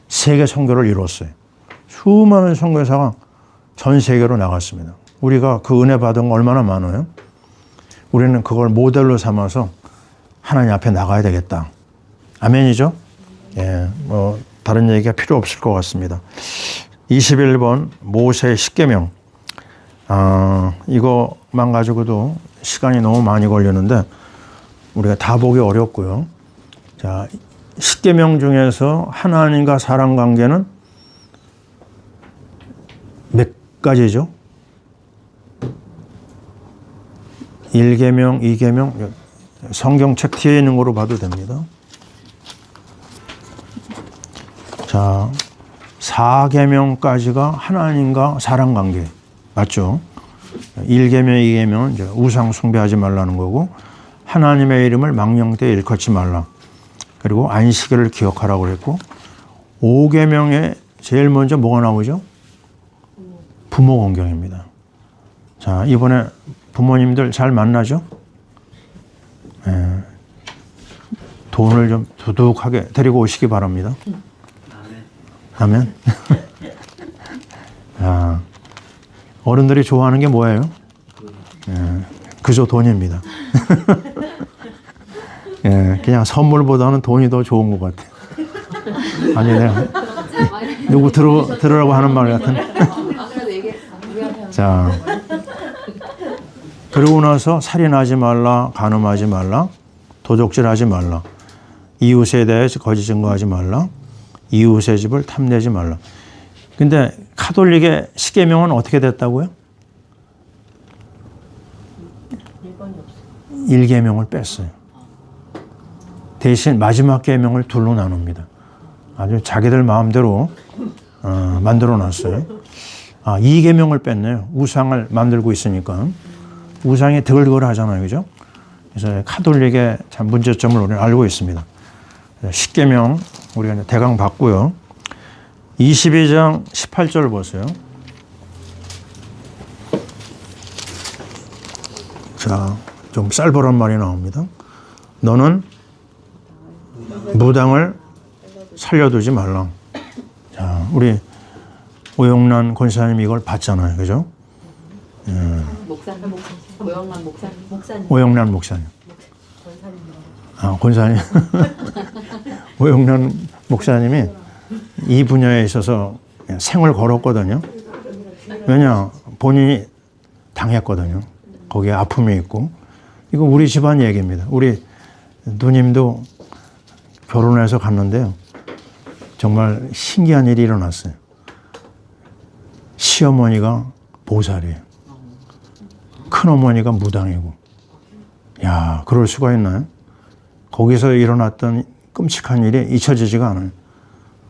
세계 선교를 이뤘어요. 수많은 선교사가 전 세계로 나갔습니다. 우리가 그 은혜 받은 거 얼마나 많아요? 우리는 그걸 모델로 삼아서 하나님 앞에 나가야 되겠다. 아멘이죠? 예, 뭐 다른 얘기가 필요 없을 것 같습니다. 21번 모세의 십계명. 이거만 가지고도 시간이 너무 많이 걸리는데 우리가 다 보기 어렵고요. 자, 십계명 중에서 하나님과 사람 관계는 몇 가지죠? 1계명, 2계명, 성경책 뒤에 있는 거로 봐도 됩니다. 자, 4계명까지가 하나님과 사람 관계. 맞죠? 1계명, 2계명은 이제 우상 숭배하지 말라는 거고, 하나님의 이름을 망령되이 일컫지 말라. 그리고 안식일을 기억하라고 그랬고, 5계명에 제일 먼저 뭐가 나오죠? 부모 공경입니다. 자, 이번에 부모님들 잘 만나죠? 예, 돈을 좀 두둑하게 데리고 오시기 바랍니다. 아멘. 아, 어른들이 좋아하는 게 뭐예요? 예, 그저 돈입니다. 예, 그냥 선물보다는 돈이 더 좋은 것 같아요. 아니, 내가 누구 들으라고 하는 말 같은. 자, 그러고 나서 살인하지 말라, 간음하지 말라, 도적질하지 말라, 이웃에 대해서 거짓 증거하지 말라, 이웃의 집을 탐내지 말라. 근데 카톨릭의 십계명은 어떻게 됐다고요? 1계명을 뺐어요. 대신 마지막 계명을 둘로 나눕니다. 아주 자기들 마음대로 만들어 놨어요. 2계명을 뺐네요. 우상을 만들고 있으니까. 우상이 드글드글 하잖아요. 그죠? 그래서 카톨릭의 참 문제점을 우리는 알고 있습니다. 10계명 우리가 대강 봤고요. 22장 18절 보세요. 자, 좀 쌀벌한 말이 나옵니다. 너는 무당을 살려두지 말라. 자, 우리 오영란 권사님 이걸 봤잖아요. 그죠? 목사님, 오영란 목사님. 권사님. 오영란 목사님이 이 분야에 있어서 생을 걸었거든요. 왜냐? 본인이 당했거든요. 거기에 아픔이 있고. 이거 우리 집안 얘기입니다. 우리 누님도 결혼해서 갔는데요. 정말 신기한 일이 일어났어요. 시어머니가 보살이에요. 큰어머니가 무당이고. 야, 그럴 수가 있나요? 거기서 일어났던 끔찍한 일이 잊혀지지가 않아요.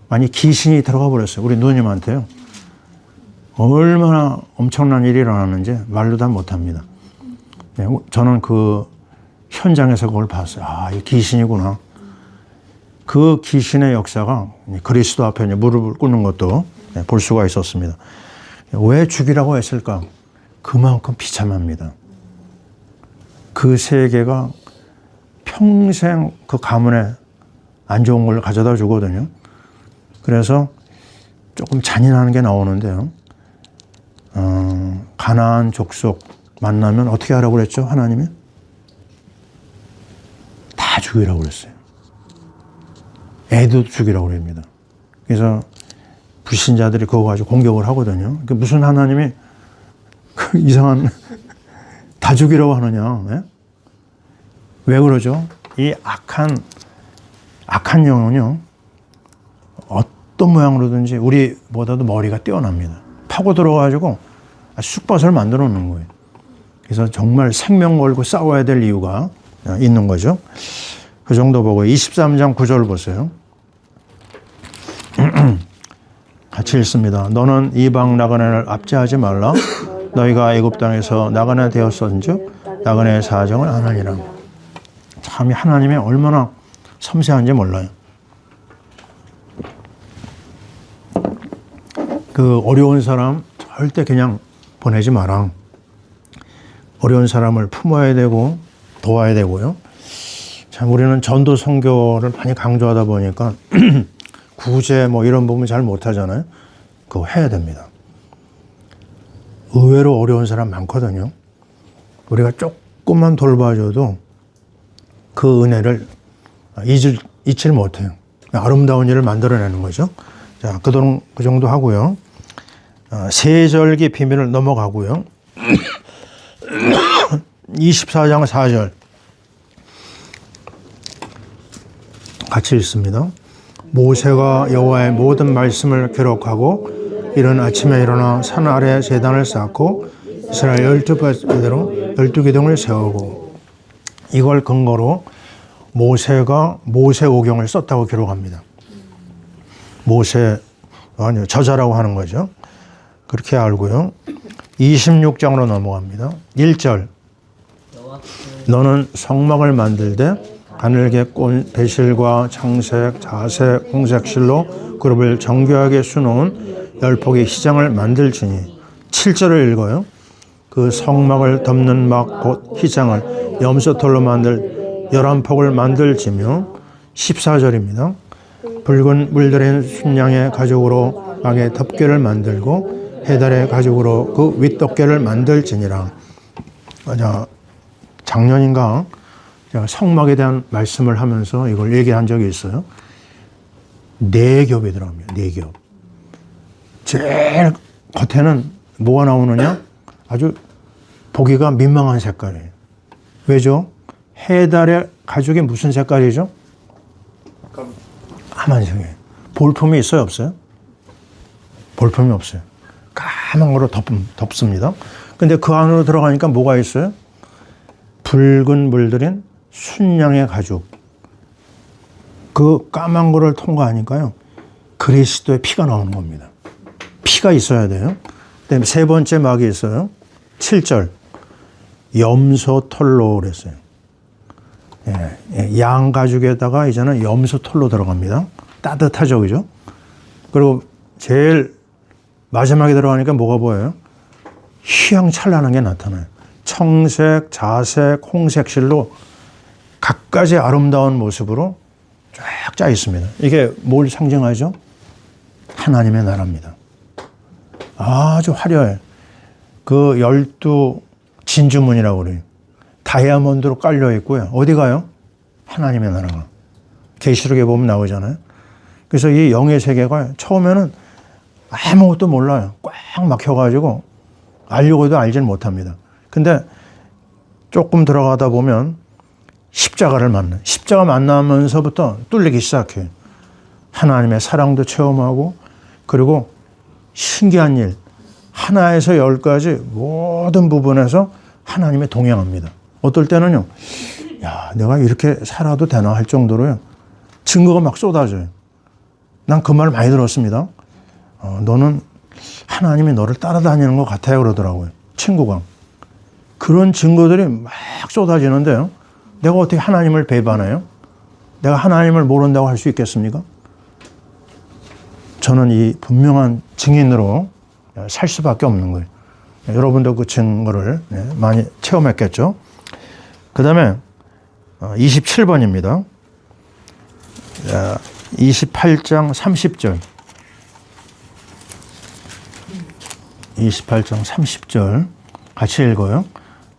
많이 귀신이 들어가 버렸어요. 우리 누님한테요. 얼마나 엄청난 일이 일어났는지 말로 다 못합니다. 네, 저는 그 현장에서 그걸 봤어요. 이 귀신이구나. 그 귀신의 역사가 그리스도 앞에 무릎을 꿇는 것도 볼 수가 있었습니다. 왜 죽이라고 했을까? 그만큼 비참합니다. 그 세계가 평생 그 가문에 안 좋은 걸 가져다 주거든요. 그래서 조금 잔인한 게 나오는데요. 가나안 족속 만나면 어떻게 하라고 그랬죠? 하나님이? 다 죽이라고 그랬어요. 애도 죽이라고 그럽니다. 그래서 불신자들이 그거 가지고 공격을 하거든요. 무슨 하나님이 그 이상한 다 죽이라고 하느냐. 예? 왜 그러죠? 이 악한 영은요, 어떤 모양으로든지 우리보다도 머리가 뛰어납니다. 파고 들어가지고 쑥밭을 만들어 놓는 거예요. 그래서 정말 생명 걸고 싸워야 될 이유가 있는 거죠. 그 정도 보고 23장 9절 보세요. 같이 읽습니다. 너는 이방 나그네를 압제하지 말라. 너희가 애굽 땅에서 나그네 되었은즉 나그네의 사정을 안 하니라. 참 하나님이 얼마나 섬세한지 몰라요. 그 어려운 사람 절대 그냥 보내지 마라. 어려운 사람을 품어야 되고 도와야 되고요. 참 우리는 전도 선교를 많이 강조하다 보니까 구제 뭐 이런 부분 잘 못하잖아요. 그거 해야 됩니다. 의외로 어려운 사람 많거든요. 우리가 조금만 돌봐줘도 그 은혜를 잊질 못해요. 아름다운 일을 만들어내는 거죠. 자, 그 정도 하고요. 세절기 비밀을 넘어가고요. 24장 4절 같이 읽습니다. 모세가 여호와의 모든 말씀을 기록하고 이른 아침에 일어나 산 아래 제단을 쌓고 이스라엘 12기둥을 세우고 이걸 근거로 모세가 모세오경을 썼다고 기록합니다. 저자라고 하는 거죠. 그렇게 알고요. 26장으로 넘어갑니다. 1절 너는 성막을 만들되 가늘게 꼰 배실과 창색, 자색, 홍색실로 그룹을 정교하게 수놓은 10폭의 휘장을 만들지니 7절을 읽어요. 그 성막을 덮는 막 곧 휘장을 염소털로 만들 11폭을 만들지며 14절입니다. 붉은 물들인 순양의 가죽으로 막의 덮개를 만들고 해달의 가죽으로 그 윗덮개를 만들지니라. 작년인가 제가 성막에 대한 말씀을 하면서 이걸 얘기한 적이 있어요. 4겹이 들어갑니다. 4겹. 제일 겉에는 뭐가 나오느냐? 아주 보기가 민망한 색깔이에요. 왜죠? 해달의 가죽이 무슨 색깔이죠? 까만색이에요. 볼품이 있어요? 없어요? 볼품이 없어요. 까만 거로 덮습니다. 근데 그 안으로 들어가니까 뭐가 있어요? 붉은 물들인 순양의 가죽. 그 까만 거를 통과하니까요. 그리스도의 피가 나오는 겁니다. 피가 있어야 돼요. 그다음에 세 번째 막이 있어요. 7절. 염소 털로 그랬어요. 양 가죽에다가 이제는 염소 털로 들어갑니다. 따뜻하죠, 그죠? 그리고 제일 마지막에 들어가니까 뭐가 보여요? 휘황찬란한 게 나타나요. 청색, 자색, 홍색실로 각가지 아름다운 모습으로 쫙 짜 있습니다. 이게 뭘 상징하죠? 하나님의 나라입니다. 아주 화려해. 그 12 진주문이라고 그래요. 다이아몬드로 깔려 있고요. 어디 가요? 하나님의 나라가. 계시록에 보면 나오잖아요. 그래서 이 영의 세계가 처음에는 아무것도 몰라요. 꽉 막혀가지고 알려고 해도 알지는 못합니다. 근데 조금 들어가다 보면 십자가를 만나요. 십자가 만나면서부터 뚫리기 시작해요. 하나님의 사랑도 체험하고 그리고 신기한 일, 하나에서 10까지 모든 부분에서 하나님이 동행합니다. 어떨 때는요, 야, 내가 이렇게 살아도 되나 할 정도로요, 증거가 막 쏟아져요. 난 그 말 많이 들었습니다. 너는 하나님이 너를 따라다니는 것 같아요 그러더라고요. 친구가. 그런 증거들이 막 쏟아지는데요. 내가 어떻게 하나님을 배반해요? 내가 하나님을 모른다고 할 수 있겠습니까? 저는 이 분명한 증인으로 살 수밖에 없는 거예요. 여러분도 그 증거를 많이 체험했겠죠. 그 다음에 27번입니다. 28장 30절. 28장 30절 같이 읽어요.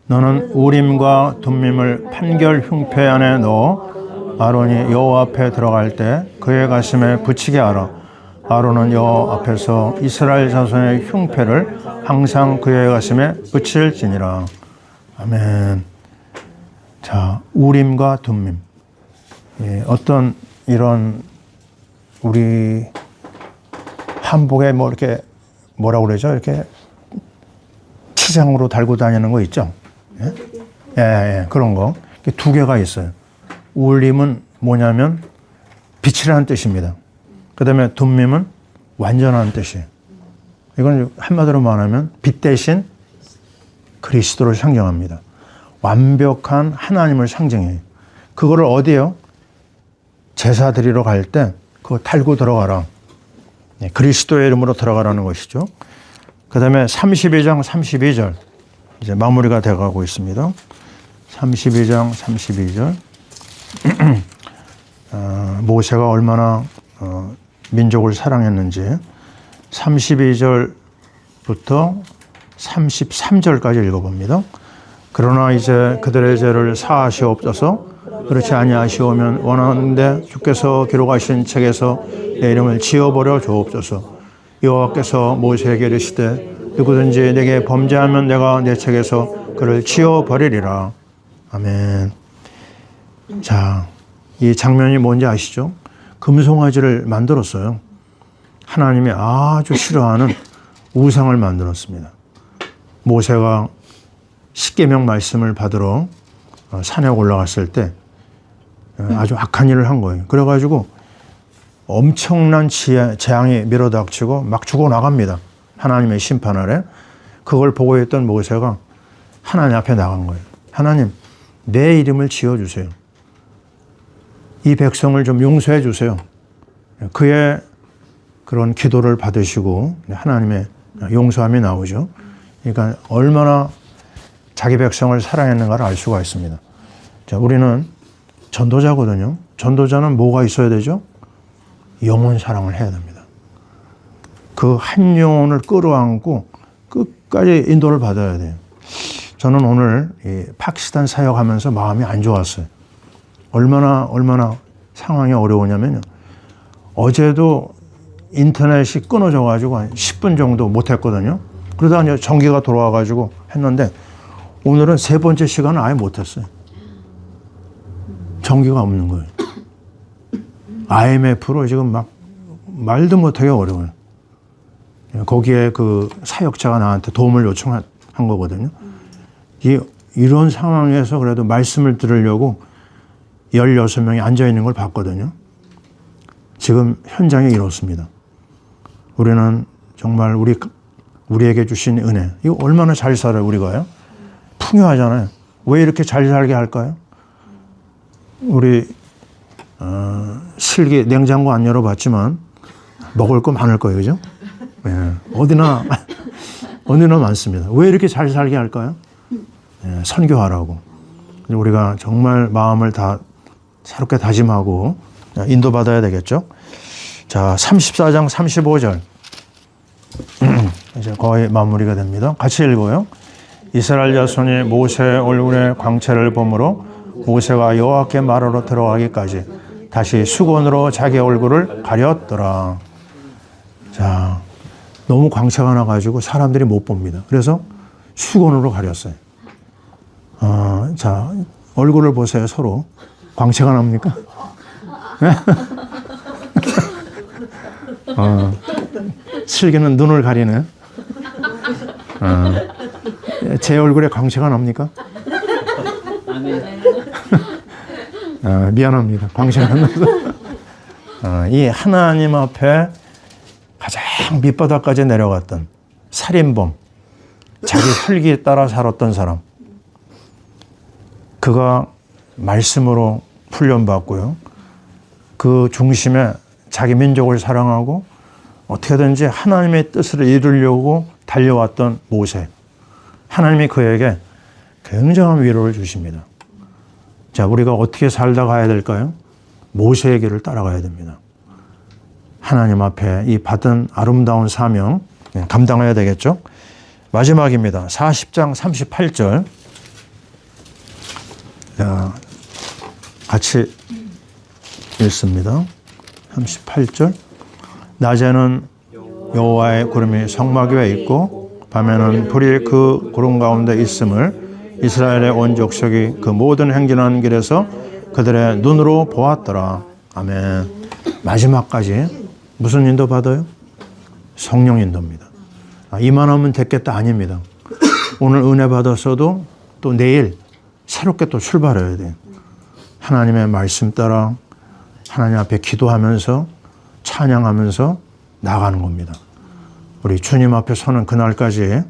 너는 우림과 둠밈을 판결 흉패 안에 넣어 아론이 여호와 앞에 들어갈 때 그의 가슴에 붙이게 하라. 아론은 여호와 앞에서 이스라엘 자손의 흉패를 항상 그의 가슴에 붙일지니라. 아멘. 자, 우림과 둠밈. 어떤 이런 우리 한복에 뭐 이렇게 뭐라고 그러죠? 이렇게 치장으로 달고 다니는 거 있죠? 예, 그런 거. 두 개가 있어요. 우림은 뭐냐면 빛이라는 뜻입니다. 그 다음에 둠밈은 완전한 뜻이에요. 이건 한마디로 말하면 빛 대신 그리스도를 상징합니다. 완벽한 하나님을 상징해요. 그거를 어디요? 제사 드리러 갈 때 그거 달고 들어가라. 그리스도의 이름으로 들어가라는 것이죠. 그 다음에 32장 32절 이제 마무리가 돼가고 있습니다. 32장 32절 모세가 얼마나 민족을 사랑했는지 32절부터 33절까지 읽어봅니다. 그러나 이제 그들의 죄를 사하시옵소서. 그렇지 아니하시오면 원하는데 주께서 기록하신 책에서 내 이름을 지워버려 주옵소서. 여호와께서 모세에게 이르시되 누구든지 내게 범죄하면 내가 내 책에서 그를 지워버리리라. 아멘. 자, 이 장면이 뭔지 아시죠? 금송아지를 만들었어요. 하나님이 아주 싫어하는 우상을 만들었습니다. 모세가 십계명 말씀을 받으러 산에 올라갔을 때 아주 악한 일을 한 거예요. 그래가지고 엄청난 재앙이 밀어닥치고 막 죽어나갑니다. 하나님의 심판 아래. 그걸 보고 있던 모세가 하나님 앞에 나간 거예요. 하나님, 내 이름을 지어주세요. 이 백성을 좀 용서해 주세요. 그의 그런 기도를 받으시고 하나님의 용서함이 나오죠. 그러니까 얼마나 자기 백성을 사랑했는가를 알 수가 있습니다. 자, 우리는 전도자거든요. 전도자는 뭐가 있어야 되죠? 영혼 사랑을 해야 됩니다. 그 한 영혼을 끌어안고 끝까지 인도를 받아야 돼요. 저는 오늘 이 파키스탄 사역하면서 마음이 안 좋았어요. 얼마나 상황이 어려우냐면요. 어제도 인터넷이 끊어져가지고 한 10분 정도 못했거든요. 그러다 이제 전기가 돌아와가지고 했는데 오늘은 세 번째 시간은 아예 못했어요. 전기가 없는 거예요. IMF로 지금 막 말도 못하게 어려워요. 거기에 그 사역자가 나한테 도움을 요청한 거거든요. 이런 상황에서 그래도 말씀을 들으려고 16명이 앉아있는 걸 봤거든요. 지금 현장이 이렇습니다. 우리는 정말 우리에게 주신 은혜, 이거 얼마나 잘 살아요, 우리가요? 풍요하잖아요. 왜 이렇게 잘 살게 할까요? 우리 슬기 냉장고 안 열어봤지만 먹을 거 많을 거예요, 그죠? 네. 어디나 많습니다. 왜 이렇게 잘 살게 할까요? 네, 선교하라고. 우리가 정말 마음을 다 새롭게 다짐하고 인도받아야 되겠죠? 자, 34장 35절. 이제 거의 마무리가 됩니다. 같이 읽어요. 이스라엘 자손이 모세의 얼굴에 광채를 보므로 모세가 여호와께 말하러 들어가기까지 다시 수건으로 자기 얼굴을 가렸더라. 자, 너무 광채가 나가지고 사람들이 못 봅니다. 그래서 수건으로 가렸어요. 자, 얼굴을 보세요, 서로. 광채가 납니까? 슬기는 눈을 가리네. 제 얼굴에 광채가 납니까? 미안합니다. 광채가 안 나서. 이 하나님 앞에 가장 밑바닥까지 내려갔던 살인범, 자기 혈기에 따라 살았던 사람. 그가 말씀으로 훈련받고요. 그 중심에 자기 민족을 사랑하고 어떻게든지 하나님의 뜻을 이루려고 달려왔던 모세. 하나님이 그에게 굉장한 위로를 주십니다. 자, 우리가 어떻게 살다 가야 될까요? 모세의 길을 따라가야 됩니다. 하나님 앞에 이 받은 아름다운 사명 감당해야 되겠죠? 마지막입니다. 40장 38절. 자, 같이 읽습니다. 38절. 낮에는 여호와의 구름이 성막 위에 있고 밤에는 불이 그 구름 가운데 있음을 이스라엘의 온 족속이 그 모든 행진하는 길에서 그들의 눈으로 보았더라. 아멘. 마지막까지 무슨 인도 받아요? 성령 인도입니다. 이만하면 됐겠다 아닙니다. 오늘 은혜 받았어도 또 내일 새롭게 또 출발해야 돼요. 하나님의 말씀 따라 하나님 앞에 기도하면서 찬양하면서 나가는 겁니다. 우리 주님 앞에 서는 그날까지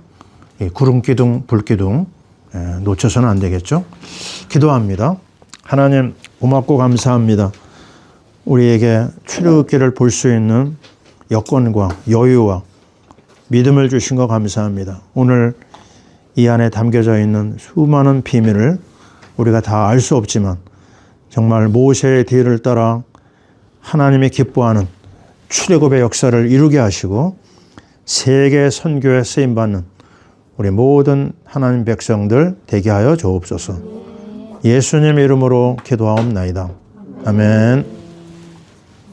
이 구름 기둥, 불 기둥 놓쳐서는 안 되겠죠? 기도합니다. 하나님 고맙고 감사합니다. 우리에게 출애굽기를 볼 수 있는 여건과 여유와 믿음을 주신 거 감사합니다. 오늘 이 안에 담겨져 있는 수많은 비밀을 우리가 다 알 수 없지만 정말 모세의 뒤를 따라 하나님이 기뻐하는 출애굽의 역사를 이루게 하시고 세계 선교에 쓰임받는 우리 모든 하나님 백성들 되게 하여 주옵소서. 예수님 이름으로 기도하옵나이다. 아멘.